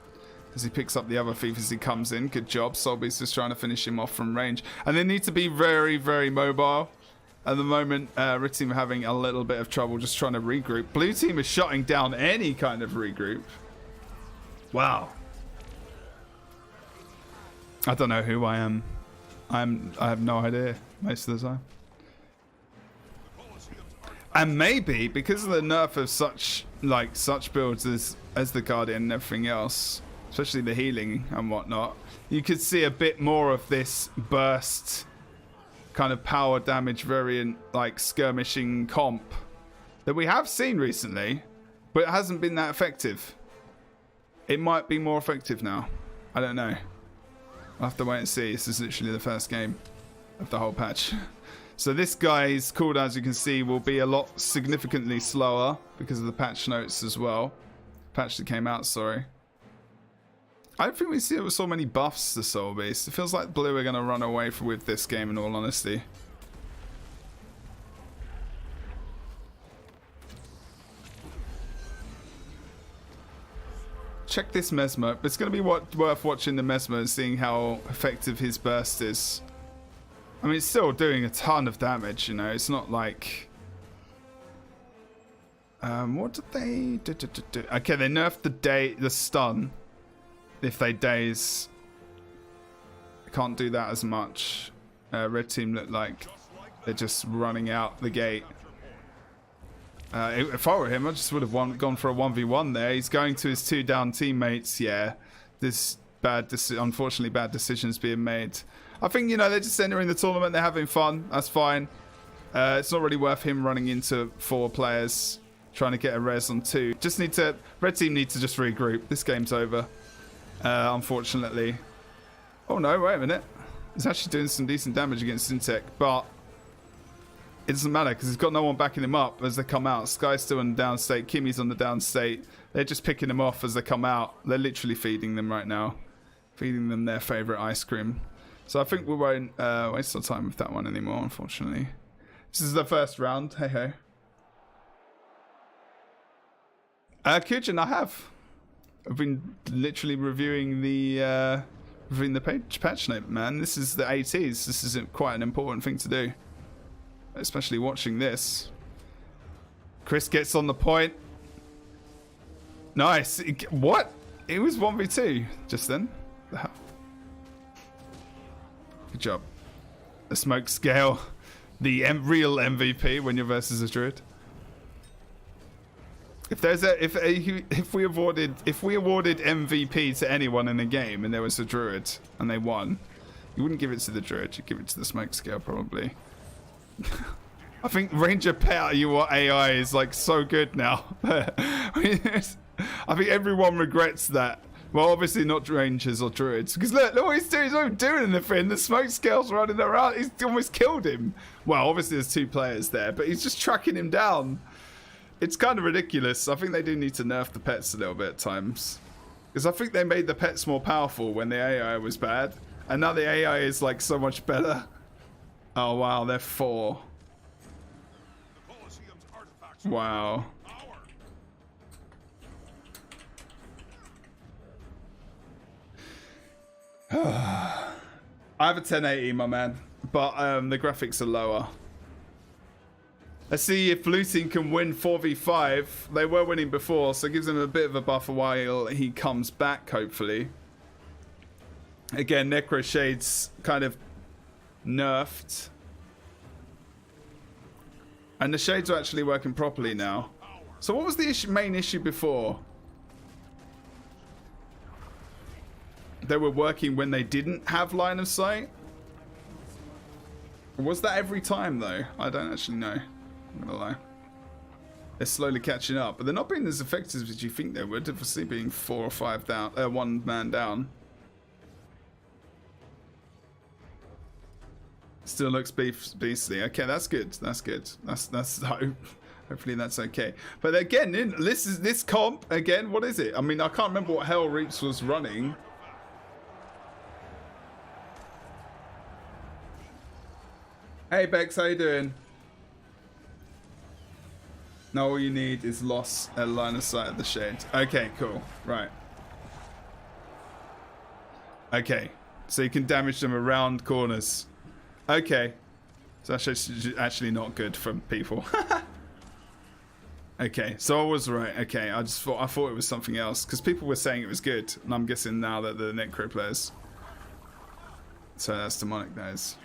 as he picks up the other thief as he comes in. Good job. Soulbeast is trying to finish him off from range. And they need to be very, very mobile. At the moment, red team are having a little bit of trouble just trying to regroup. Blue team is shutting down any kind of regroup. Wow. I don't know who I am. I have no idea most of the time. And maybe because of the nerf of such builds as the Guardian and everything else, especially the healing and whatnot, you could see a bit more of this burst kind of power damage variant, like skirmishing comp that we have seen recently, but it hasn't been that effective. It might be more effective now. I don't know. I'll have to wait and see. This is literally the first game of the whole patch. So this guy's cooldown, as you can see, will be a lot significantly slower because of the patch notes as well. Patch that came out, sorry. I don't think we see so many buffs to Soul Beast. It feels like Blue are going to run away with this game, in all honesty. Check this Mesmer. It's going to be worth watching the Mesmer and seeing how effective his burst is. I mean, it's still doing a ton of damage, you know. It's not like... what did they do? Okay, they nerfed the stun. If they daze, they can't do that as much. Red team look like they're just running out the gate. If I were him, I just would have gone for a 1v1 there. He's going to his 2 down teammates. Yeah, this unfortunately bad decisions being made. I think, you know, they're just entering the tournament. They're having fun. That's fine. It's not really worth him running into 4 players trying to get a res on 2. Red team need to just regroup. This game's over. Unfortunately. Oh no, wait a minute. He's actually doing some decent damage against Syntech, but it doesn't matter because he's got no one backing him up as they come out. Sky's still in the down state. Kimmy's on the down state. They're just picking him off as they come out. They're literally feeding them right now. Feeding them their favourite ice cream. So I think we won't waste our time with that one anymore, unfortunately. This is the first round. Hey ho. Kujin, I have. I've been literally reviewing the patch note, man. This is the ATs. This is quite an important thing to do, especially watching this. Chris gets on the point. Nice. What? It was 1v2 just then. The hell? Good job. The smoke scale, the real MVP when you're versus a druid. If we awarded MVP to anyone in a game and there was a druid and they won, you wouldn't give it to the druid. You'd give it to the smoke scale probably. I think Ranger Pet your AI is like so good now. I think everyone regrets that. Well, obviously not Rangers or druids, because look what he's doing. He's not doing anything. The smoke scale's running around. He's almost killed him. Well, obviously there's 2 players there, but he's just tracking him down. It's kind of ridiculous. I think they do need to nerf the pets a little bit at times. Because I think they made the pets more powerful when the AI was bad. And now the AI is like so much better. Oh wow, they're 4. Wow. I have a 1080, my man. But the graphics are lower. Let's see if Blue Team can win 4v5. They were winning before, so it gives them a bit of a buffer while he comes back, hopefully. Again, Necro Shade's kind of nerfed. And the Shades are actually working properly now. So what was the main issue before? They were working when they didn't have line of sight? Was that every time, though? I don't actually know. I'm gonna lie. They're slowly catching up, but they're not being as effective as you think they would, obviously being 4 or 5 down, 1 man down. Still looks beastly. Okay, that's good. That's good. That's hope. Hopefully that's okay. But again, this comp again. What is it? I mean, I can't remember what Hell Reaps was running. Hey Bex, how you doing? Now all you need is loss at line of sight of the shade. Okay, cool. Right. Okay, so you can damage them around corners. Okay, so that's actually not good for people. Okay, so I was right. Okay, I thought it was something else because people were saying it was good, and I'm guessing now that the Necro players. So that's demonic, that is.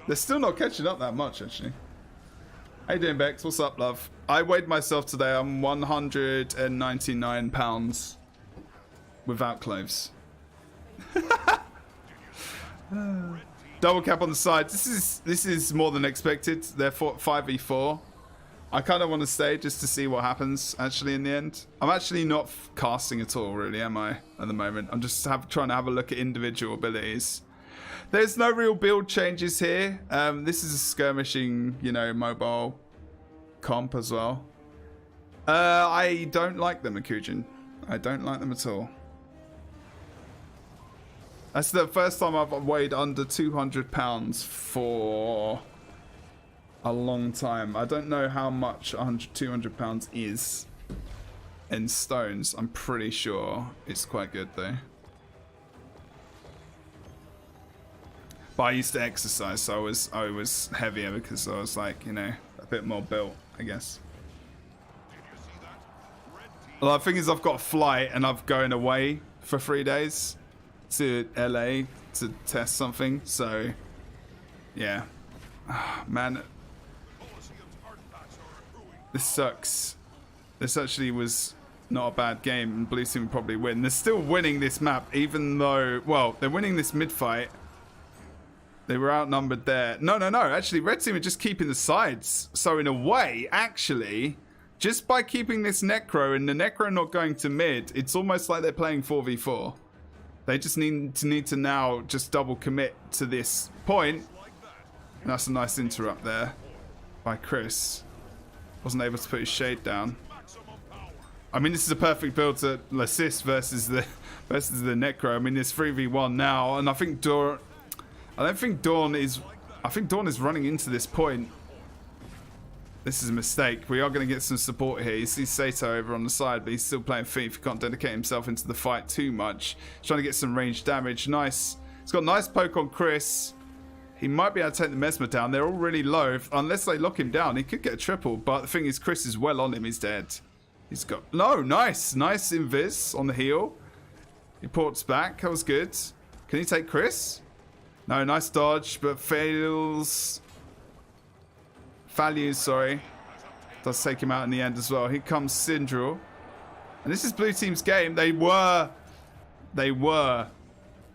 They're still not catching up that much, actually. How you doing, Bex? What's up, love? I weighed myself today. I'm 199 pounds without clothes. Double cap on the side. This is more than expected. They're 5v4. I kind of want to stay just to see what happens actually in the end. I'm actually not casting at all, really, am I, at the moment? I'm just trying to have a look at individual abilities. There's no real build changes here. This is a skirmishing, you know, mobile comp as well. I don't like them, Akujin. I don't like them at all. That's the first time I've weighed under 200 pounds for a long time. I don't know how much 200 pounds is in stones. I'm pretty sure it's quite good though. But I used to exercise, so I was heavier because I was like, you know, a bit more built, I guess. Well, the thing is, I've got a flight and I'm going away for 3 days to LA to test something, so yeah. Man, this sucks. This actually was not a bad game, and Blue Team will probably win. They're still winning this map, even though, well, they're winning this mid-fight. They were outnumbered there. No. Actually, Red Team are just keeping the sides. So in a way, actually, just by keeping this Necro and the Necro not going to mid, it's almost like they're playing 4v4. They just need to now just double commit to this point. And that's a nice interrupt there by Chris. Wasn't able to put his shade down. I mean, this is a perfect build to assist versus the Necro. I mean, it's 3v1 now, and I think Dawn. I think Dawn is running into this point. This is a mistake. We are going to get some support here. You see Sato over on the side, but he's still playing Thief. He can't dedicate himself into the fight too much. He's trying to get some range damage. Nice. He's got a nice poke on Chris. He might be able to take the Mesmer down. They're all really low. Unless they lock him down, he could get a triple. But the thing is, Chris is well on him. He's dead. He's got... No, nice. Nice invis on the heel. He ports back. That was good. Can he take Chris? No, nice dodge, but fails... Values, sorry. Does take him out in the end as well. Here comes Syndril. And this is Blue Team's game. They were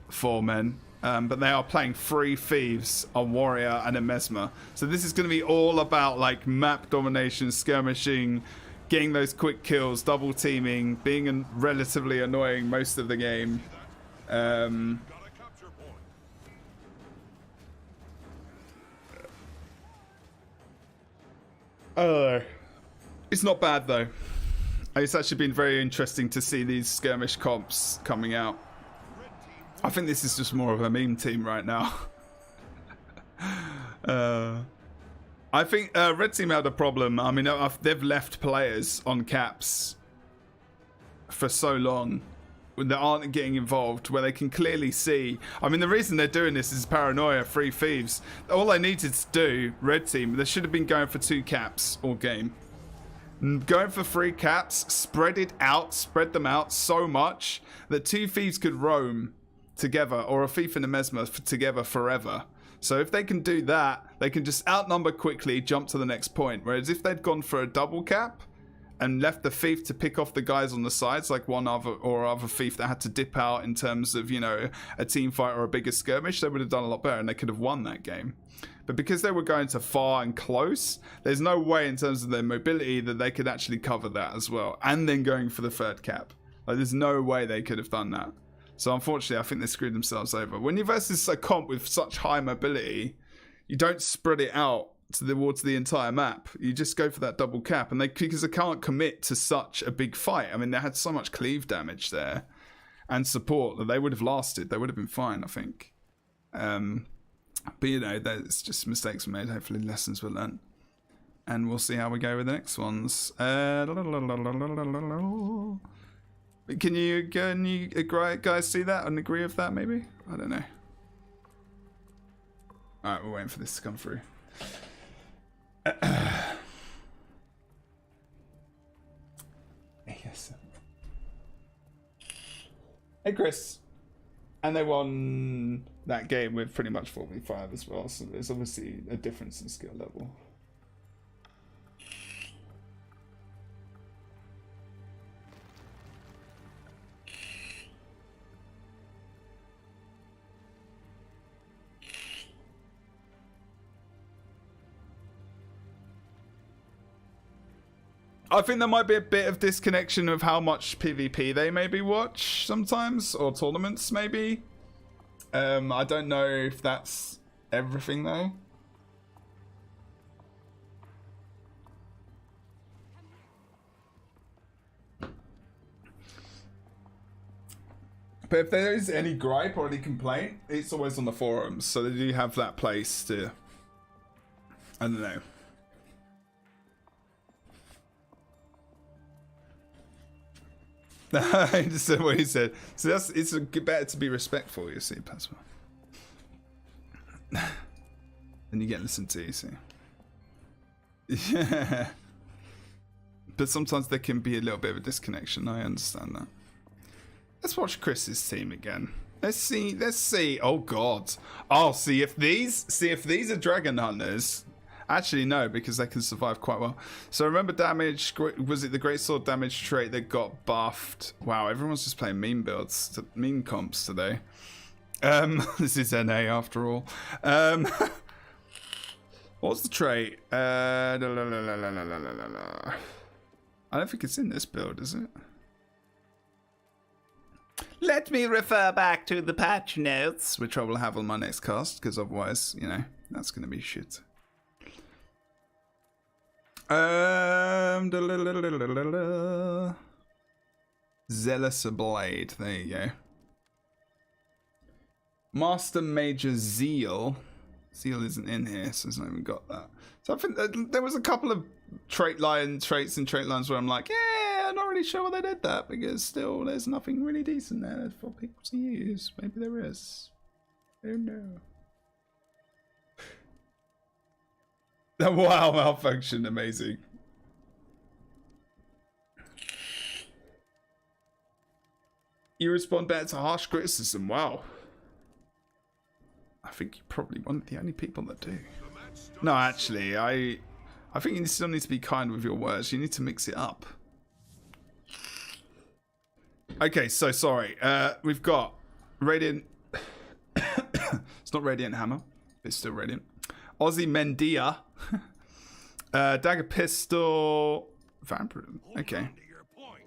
4 men. But they are playing 3 Thieves, a Warrior, and a Mesmer. So this is going to be all about like map domination, skirmishing, getting those quick kills, double teaming, being relatively annoying most of the game. It's not bad though. It's actually been very interesting to see these skirmish comps coming out. I think this is just more of a meme team right now. I think Red Team had a problem. I mean, they've left players on caps for so long when they aren't getting involved, where they can clearly see. I mean, the reason they're doing this is paranoia, 3 Thieves. All they needed to do, Red Team, they should have been going for 2 caps all game. Going for 3 caps, spread them out so much that 2 Thieves could roam together, or a Thief and a Mesmer together forever. So if they can do that, they can just outnumber quickly, jump to the next point. Whereas if they'd gone for a double cap and left the Thief to pick off the guys on the sides, like one other Thief that had to dip out in terms of, you know, a team fight or a bigger skirmish, they would have done a lot better and they could have won that game. But because they were going to far and close, there's no way in terms of their mobility that they could actually cover that as well. And then going for the 3rd cap. Like, there's no way they could have done that. So unfortunately, I think they screwed themselves over. When you're versus a comp with such high mobility, you don't spread it out towards the entire map. You just go for that double cap, and because they can't commit to such a big fight. I mean, they had so much cleave damage there and support that they would have lasted. They would have been fine, I think. But you know, it's just mistakes were made. Hopefully, lessons were learned, and we'll see how we go with the next ones. Can you guys see that and agree with that? Maybe, I don't know. All right, we're waiting for this to come through. Yes. Hey, Chris. And they won that game with pretty much 4v5 as well, so there's obviously a difference in skill level. I think there might be a bit of disconnection of how much PvP they maybe watch sometimes, or tournaments maybe. I don't know if that's everything though. But if there is any gripe or any complaint, it's always on the forums, so they do have that place to, I don't know. I understand what he said. So it's better to be respectful, you see, Pascal. Then you get listened to, you see. Yeah. But sometimes there can be a little bit of a disconnection. I understand that. Let's watch Chris's team again. Let's see. Oh God. Oh, see if these are dragon hunters. Actually, no, because they can survive quite well. So remember damage, was it the greatsword damage trait that got buffed? Wow, everyone's just playing meme builds, meme comps today. This is NA after all. What's the trait? I don't think it's in this build, is it? Let me refer back to the patch notes, which I will have on my next cast, because otherwise, you know, that's going to be shit. Zealous Blade, there you go. Master Major Zeal. Zeal isn't in here, so it's not even got that. So I think there was a couple of traits and trait lines where I'm like, yeah, I'm not really sure why they did that, because still there's nothing really decent there for people to use. Maybe there is. I don't know. Wow, malfunction, amazing. You respond better to harsh criticism, wow. I think you're probably one of the only people that do. No, actually, I think you still need to be kind with your words. You need to mix it up. Okay, so sorry. We've got Radiant. It's not Radiant Hammer. It's still Radiant. Aussie Mendia. Dagger Pistol. Vampire. Okay.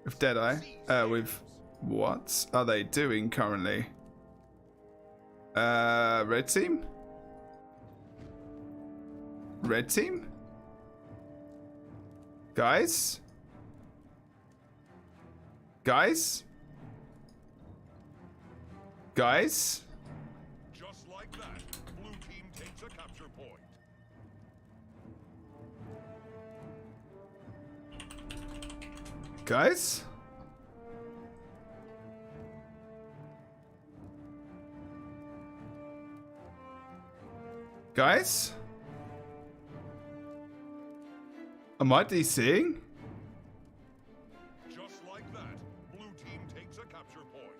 With Deadeye. With what are they doing currently? Red team? Red team? Guys? Guys? Guys? Just like that, blue team takes a capture point. Guys? Guys? Am I DCing? Just like that, blue team takes a capture point.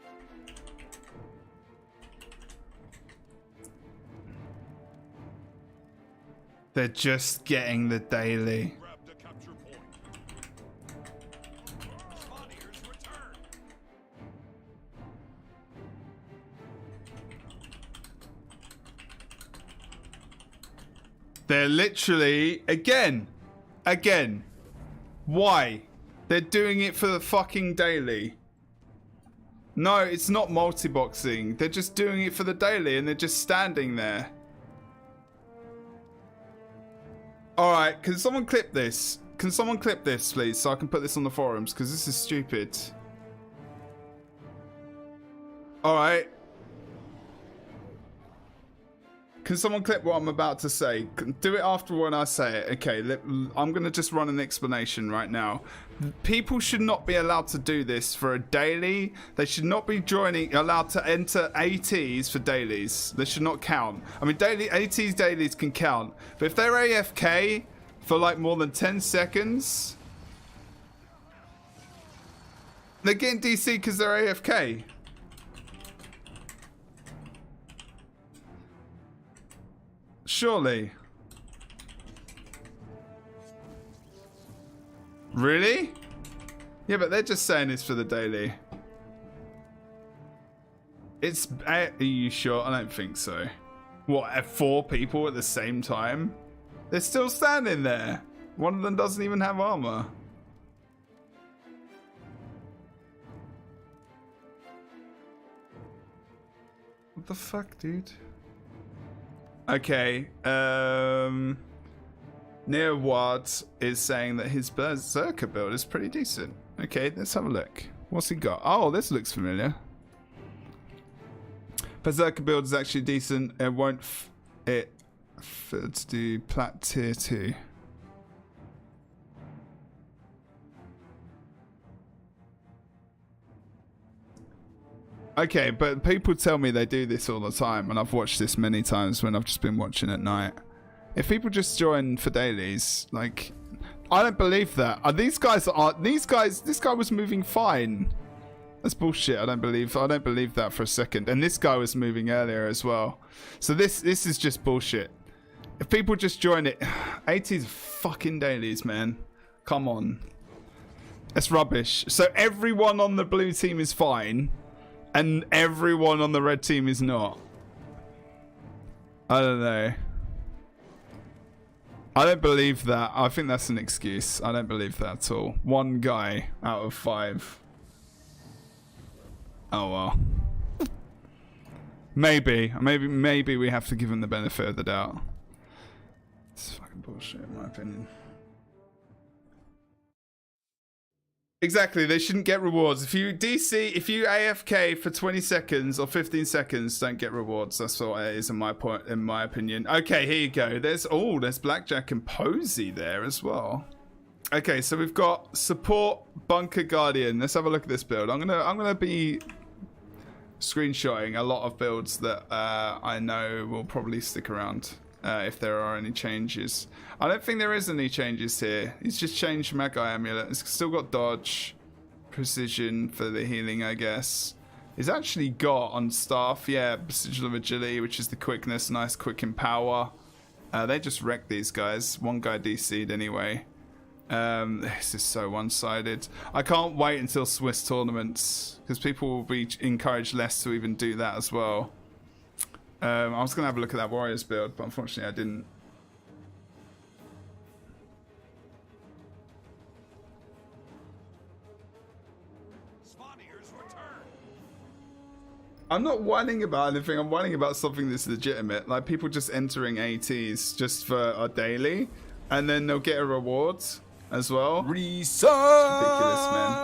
They're just getting the daily. Grab the capture point. Spaniards return. They're literally, again. Why? They're doing it for the fucking daily. No, it's not multi-boxing. They're just doing it for the daily and they're just standing there. Alright, can someone clip this? Can someone clip this, please, so I can put this on the forums, because this is stupid. Alright. Can someone clip what I'm about to say? Do it after when I say it. Okay, I'm going to just run an explanation right now. People should not be allowed to do this for a daily. They should not be allowed to enter ATs for dailies. They should not count. I mean, ATs dailies can count. But if they're AFK for like more than 10 seconds, they're getting DC because they're AFK. surely. Really? Yeah, but they're just saying it's for the daily. It's... Are you sure? I don't think so. What, 4 people at the same time? They're still standing there. One of them doesn't even have armor. What the fuck, dude? Okay, Neo Watt is saying that his Berserker build is pretty decent. Okay, let's have a look. What's he got? Oh, this looks familiar. Berserker build is actually decent. It won't... Let's do Plat Tier 2. Okay, but people tell me they do this all the time, and I've watched this many times when I've just been watching at night. If people just join for dailies, like, I don't believe that. This guy was moving fine. That's bullshit. I don't believe that for a second. And this guy was moving earlier as well. So this is just bullshit. If people just join it, 80s fucking dailies, man. Come on. That's rubbish. So everyone on the blue team is fine. And everyone on the red team is not. I don't know. I don't believe that. I think that's an excuse. I don't believe that at all. 1 guy out of 5. Oh well. Maybe we have to give him the benefit of the doubt. It's fucking bullshit in my opinion. Exactly, they shouldn't get rewards. If you AFK for 20 seconds or 15 seconds, don't get rewards. That's what it is in my opinion. Okay, here you go. There's Blackjack and Posey there as well. Okay, so we've got support Bunker Guardian. Let's have a look at this build. I'm gonna be screenshotting a lot of builds that I know will probably stick around if there are any changes. I don't think there is any changes here. He's just changed Magi Amulet. It's still got dodge, precision for the healing, I guess. He's actually got on staff, yeah, sigil of agility, which is the quickness, nice quick in power. They just wrecked these guys. 1 guy DC'd anyway. This is so one-sided. I can't wait until Swiss tournaments because people will be encouraged less to even do that as well. I was going to have a look at that Warriors build, but unfortunately I didn't. I'm not whining about anything. I'm whining about something that's legitimate. Like people just entering ATs just for a daily, and then they'll get a reward as well. Research. Ridiculous, man.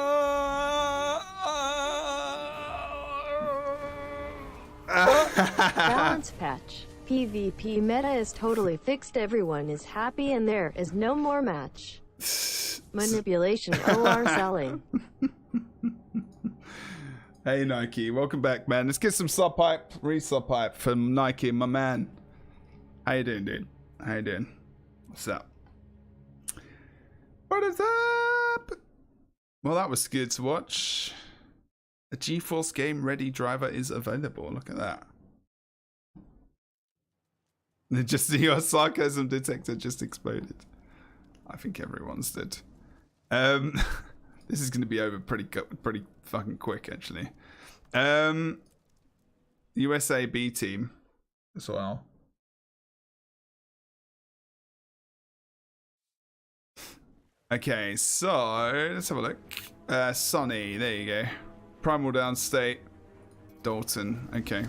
Balance patch. PvP meta is totally fixed. Everyone is happy and there is no more match. Manipulation OR selling. Hey Nike, welcome back, man. Let's get some sub hype, re-sub hype from Nike, my man. How you doing, dude? How you doing? What's up? What is up? Well, that was good to watch. A GeForce Game Ready driver is available. Look at that. Just your sarcasm detector just exploded. I think everyone's did. This is going to be over pretty fucking quick, actually. USA B team as well. Okay, so let's have a look. Sonny, there you go. Primal Downstate. Dalton, okay.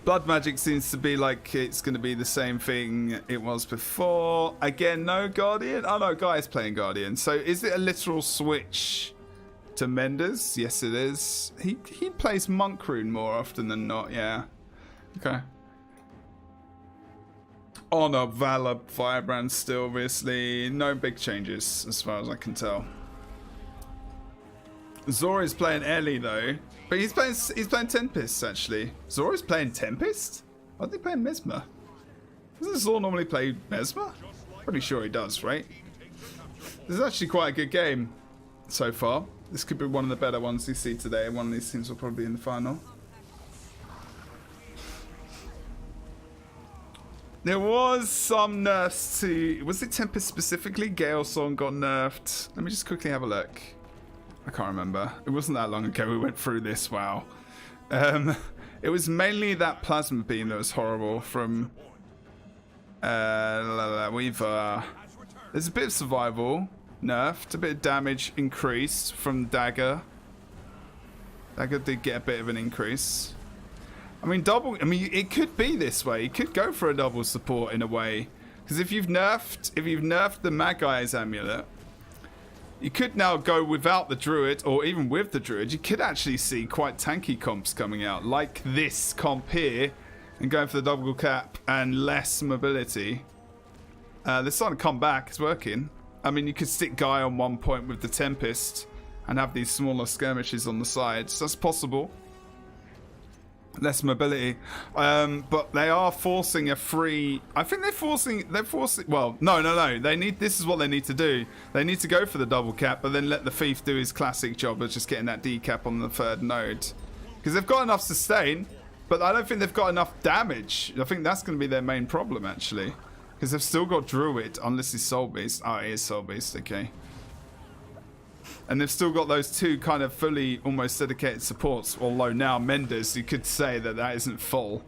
Blood Magic seems to be like it's going to be the same thing it was before. Again, no Guardian? Oh no, Guy's playing Guardian. So is it a literal switch to Menders? Yes, it is. He plays Monk Rune more often than not, yeah. Okay. Honor, Valor, Firebrand still, obviously. No big changes as far as I can tell. Zora's playing Ellie though. But he's playing Tempest actually. Zora's playing Tempest? Why are they playing Mesmer? Doesn't Zora normally play Mesmer? Pretty sure he does, right? This is actually quite a good game so far. This could be one of the better ones you see today. One of these teams will probably be in the final. There was some nerfs to... Was it Tempest specifically? Gale Song got nerfed. Let me just quickly have a look. I can't remember. It wasn't that long ago we went through this. Wow. It was mainly that plasma beam that was horrible from... There's a bit of survival nerfed. A bit of damage increased from Dagger. Dagger did get a bit of an increase. I mean, it could be this way. You could go for a double support in a way. Because if you've nerfed the Magi's amulet, you could now go without the Druid, or even with the Druid, you could actually see quite tanky comps coming out, like this comp here, and going for the double cap and less mobility. They're starting to come back. It's working. I mean, you could stick Guy on one point with the Tempest and have these smaller skirmishes on the sides. That's possible. Less mobility, but they are forcing a free. I think they're forcing. Well, no. They need. This is what they need to do. They need to go for the double cap, but then let the thief do his classic job of just getting that decap on the third node, because they've got enough sustain, but I don't think they've got enough damage. I think that's going to be their main problem actually, because they've still got Druid, unless it's Soul Beast. Oh, it is Soul Beast. Okay. And they've still got those two kind of fully almost dedicated supports, although now Mendes, you could say that isn't full.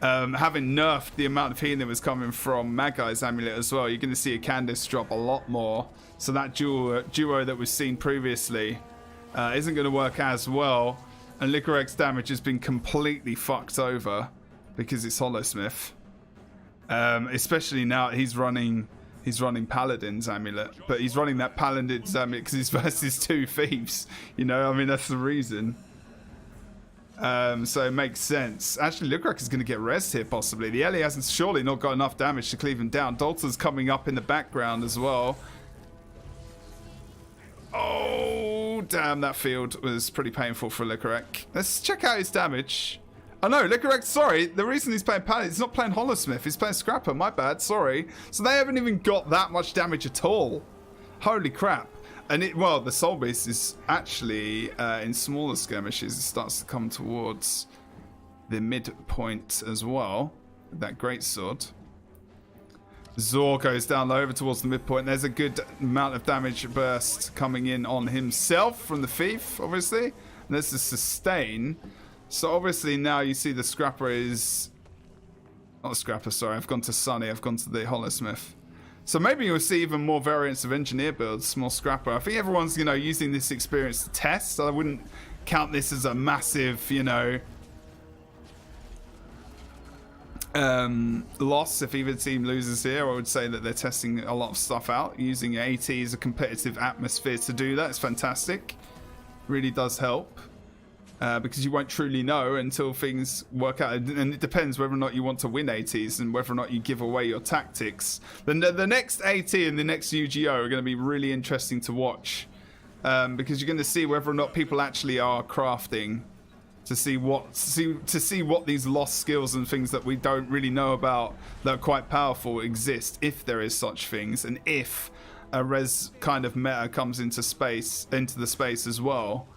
Having nerfed the amount of healing that was coming from Magi's amulet as well, you're going to see a Candace drop a lot more. So that duo that was seen previously isn't going to work as well. And Liquorek's damage has been completely fucked over because it's Holosmith. Especially now he's running Paladin's amulet, but he's running that Paladin's amulet because he's versus two thieves. You know, I mean, that's the reason. So it makes sense. Actually, Liquorek is going to get res here, possibly. The Ellie hasn't surely not got enough damage to cleave him down. Dalton's coming up in the background as well. Oh, damn, that field was pretty painful for Liquorek. Let's check out his damage. Oh no, Liquorek, sorry. The reason he's playing Paladin, he's not playing Holosmith, he's playing Scrapper, my bad, sorry. So they haven't even got that much damage at all. Holy crap. And the Soul Beast is actually, in smaller skirmishes, it starts to come towards the midpoint as well. That greatsword. Zor goes down low over towards the midpoint. There's a good amount of damage burst coming in on himself from the thief, obviously. And there's the sustain. So obviously now you see the Scrapper is... Not Scrapper, sorry. I've gone to Sunny. I've gone to the Holosmith. So maybe you'll see even more variants of engineer builds, more Scrapper. I think everyone's, using this experience to test. I wouldn't count this as a massive, loss if either team loses here. I would say that they're testing a lot of stuff out, using AT as a competitive atmosphere to do that. It's fantastic. Really does help. Because you won't truly know until things work out, and it depends whether or not you want to win ATs and whether or not you give away your tactics. Then the next AT and the next UGO are going to be really interesting to watch, because you're going to see whether or not people actually are crafting to see what these lost skills and things that we don't really know about that are quite powerful exist, if there is such things, and if a res kind of meta comes into the space as well.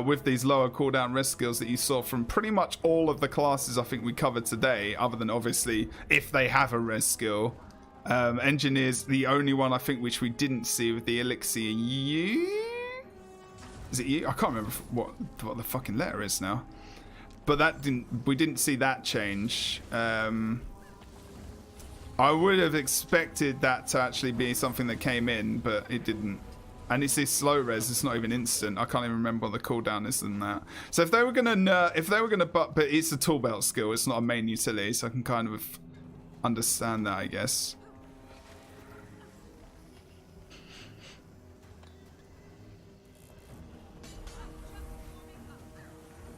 With these lower cooldown res skills that you saw from pretty much all of the classes I think we covered today, other than obviously if they have a res skill. Engineers, the only one I think which we didn't see with the Elixir U. Is it U? I can't remember what the fucking letter is now. But we didn't see that change. I would have expected that to actually be something that came in, but it didn't. And it's this slow res, it's not even instant. I can't even remember what the cooldown is than that. So if they were gonna but it's a tool belt skill, it's not a main utility, so I can kind of understand that, I guess.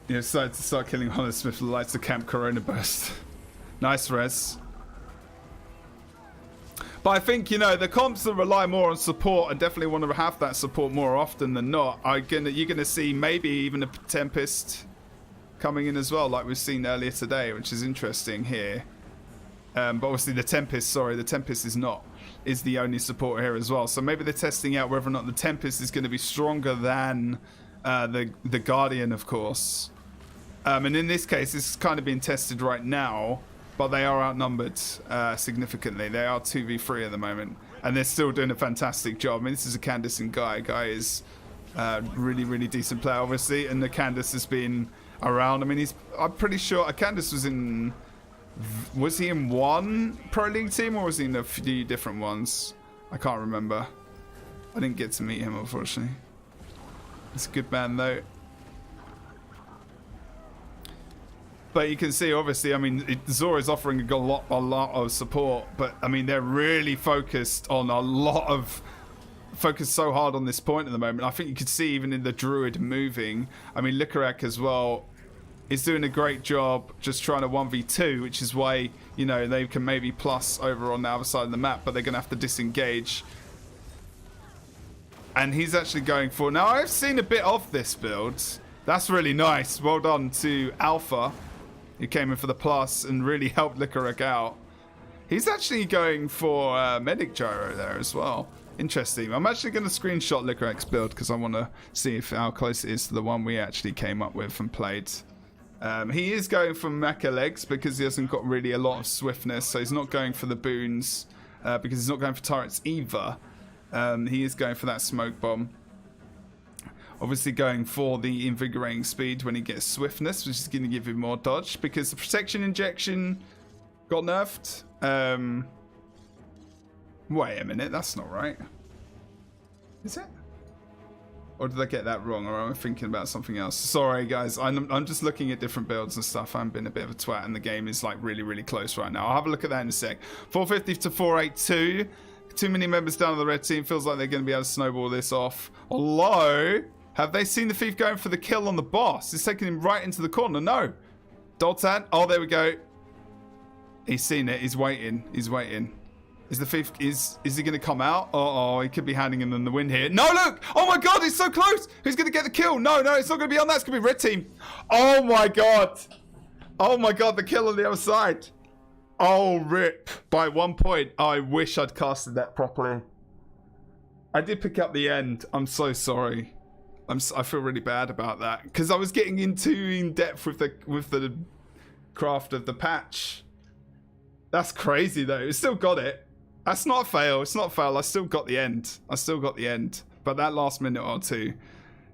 Yeah, decided to start killing Holosmith with the lights of Camp Corona Burst. Nice res. But I think, the comps that rely more on support and definitely want to have that support more often than not, you're going to see maybe even a Tempest coming in as well, like we've seen earlier today, which is interesting here. But obviously the Tempest is the only support here as well. So maybe they're testing out whether or not the Tempest is going to be stronger than the Guardian, of course. And in this case, it's kind of being tested right now. but they are outnumbered significantly. They are 2v3 at the moment, and they're still doing a fantastic job. I mean, this is a Candace and Guy. Guy is really, really decent player, obviously, and the Candace has been around. I mean, I'm pretty sure Candace was in... Was he in one Pro League team, or was he in a few different ones? I can't remember. I didn't get to meet him, unfortunately. He's a good man, though. But you can see, obviously, I mean, Zora is offering a lot of support, but I mean, they're really focused on focused so hard on this point at the moment. I think you could see even in the Druid moving. I mean, Likarek as well is doing a great job just trying to 1v2, which is why, you know, they can maybe plus over on the other side of the map, but they're going to have to disengage. And he's actually going for... Now, I've seen a bit of this build. That's really nice. Well done to Alpha, who came in for the plus and really helped Likarek out. He's actually going for Medic Gyro there as well. Interesting. I'm actually going to screenshot Likarek's build because I want to see how close it is to the one we actually came up with and played. He is going for Mecha Legs because he hasn't got really a lot of swiftness, so he's not going for the boons because he's not going for turrets either. He is going for that smoke bomb. Obviously going for the invigorating speed when he gets swiftness, which is going to give him more dodge because the protection injection got nerfed. Wait a minute, that's not right. Is it? Or did I get that wrong, or am I thinking about something else? Sorry, guys. I'm just looking at different builds and stuff. I'm being a bit of a twat, and the game is like really, really close right now. I'll have a look at that in a sec. 450 to 482. Too many members down on the red team. Feels like they're going to be able to snowball this off. Although, have they seen the thief going for the kill on the boss? It's taking him right into the corner. No. Doltan. Oh, there we go. He's seen it. He's waiting. He's waiting. Is the thief, is he going to come out? Oh, he could be handing him in the win here. No, look! Oh my god, he's so close! Who's going to get the kill? No, it's not going to be on that. It's going to be red team. Oh my god. Oh my god, the kill on the other side. Oh, rip. By 1 point. Oh, I wish I'd casted that properly. I did pick up the end. I'm so sorry. I feel really bad about that. Because I was getting in depth with the craft of the patch. That's crazy, though. It still got it. That's not a fail. It's not a fail. I still got the end. But that last minute or two,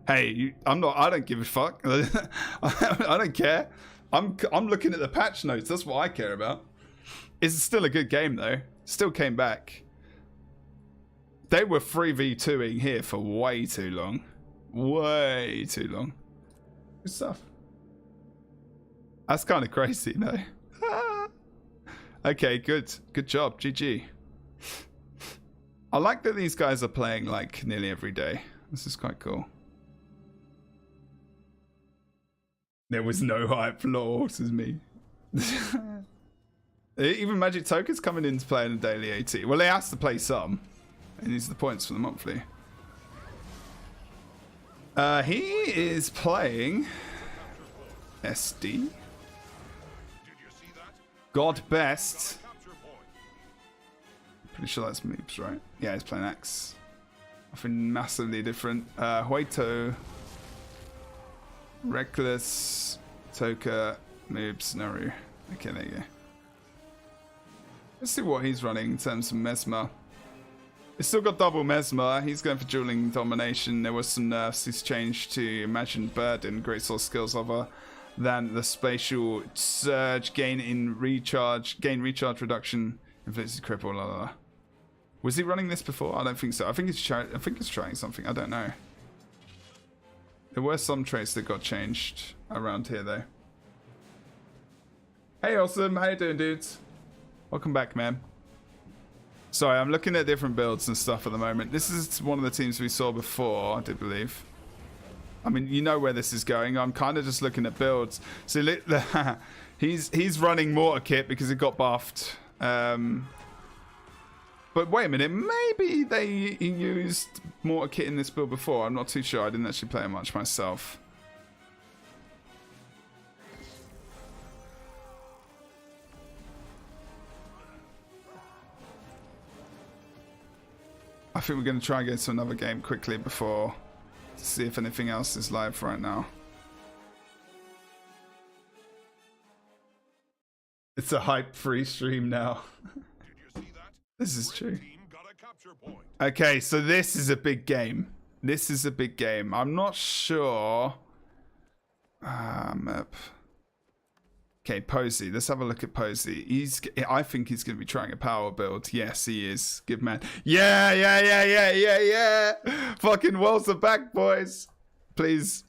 hey, I don't give a fuck. I don't care. I'm looking at the patch notes. That's what I care about. It's still a good game though. Still came back. They were 3v2ing here for way too long. Way too long. Good stuff. That's kind of crazy, though. Okay, good. Good job. GG. I like that these guys are playing like nearly every day. This is quite cool. There was no hype for Lord Horses me. Even Magic Token's coming in to play in a daily AT. Well, they has to play some. And these are the points for the monthly. He is playing SD. God Best. Pretty sure that's Moobs, right? Yeah, he's playing Axe. Nothing massively different. Hueto, Reckless, Toka, Moobs, Naru. Okay, there you go. Let's see what he's running in terms of Mesmer. He's still got double Mesmer. He's going for dueling domination. There was some nerfs. He's changed to Imagined Burden, great source skills other than the spatial surge, gain recharge reduction, inflicted cripple, la la la. Was he running this before? I don't think so. I think he's trying something. I don't know. There were some traits that got changed around here though. Hey, awesome. How you doing, dudes? Welcome back, man. Sorry, I'm looking at different builds and stuff at the moment. This is one of the teams we saw before, I do believe. I mean, you know where this is going. I'm kind of just looking at builds. So he's running Mortar Kit because it got buffed. But wait a minute, maybe he used Mortar Kit in this build before. I'm not too sure. I didn't actually play it much myself. I think we're going to try and get to another game quickly before to see if anything else is live right now. It's a hype-free stream now. Did you see that? This is Red true. team got a capture point. Okay, so this is a big game. This is a big game. I'm not sure. Map. Okay, Posey. Let's have a look at Posey. I think he's going to be trying a power build. Yes, he is. Good man. Yeah. Fucking Wells are back, boys. Please.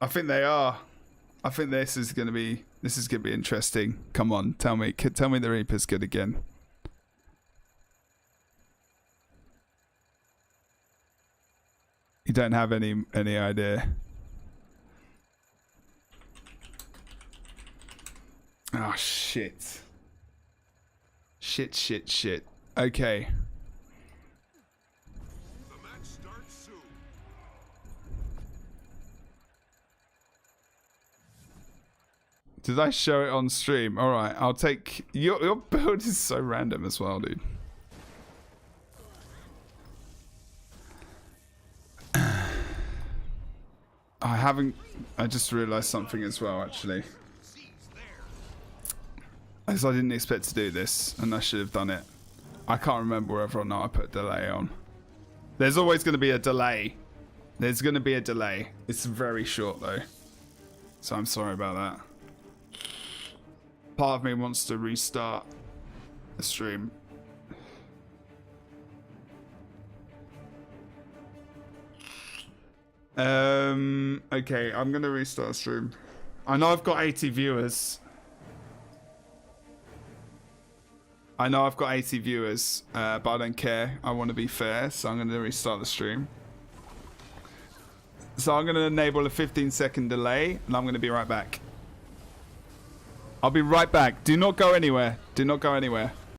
I think they are. I think this is gonna be interesting. Come on, tell me the Reaper's good again. You don't have any idea. Oh shit. Shit. Okay. The match starts soon. Did I show it on stream? All right, I'll take your build is so random as well, dude. I just realized something as well, actually. As I didn't expect to do this, and I should have done it. I can't remember whether or not I put delay on. There's always going to be a delay. There's going to be a delay. It's very short, though. So I'm sorry about that. Part of me wants to restart the stream. Okay, I'm gonna restart the stream. I know I've got 80 viewers. but I don't care. I want to be fair, so I'm gonna restart the stream. So I'm gonna enable a 15-second delay, and I'm gonna be right back. I'll be right back. Do not go anywhere. Do not go anywhere.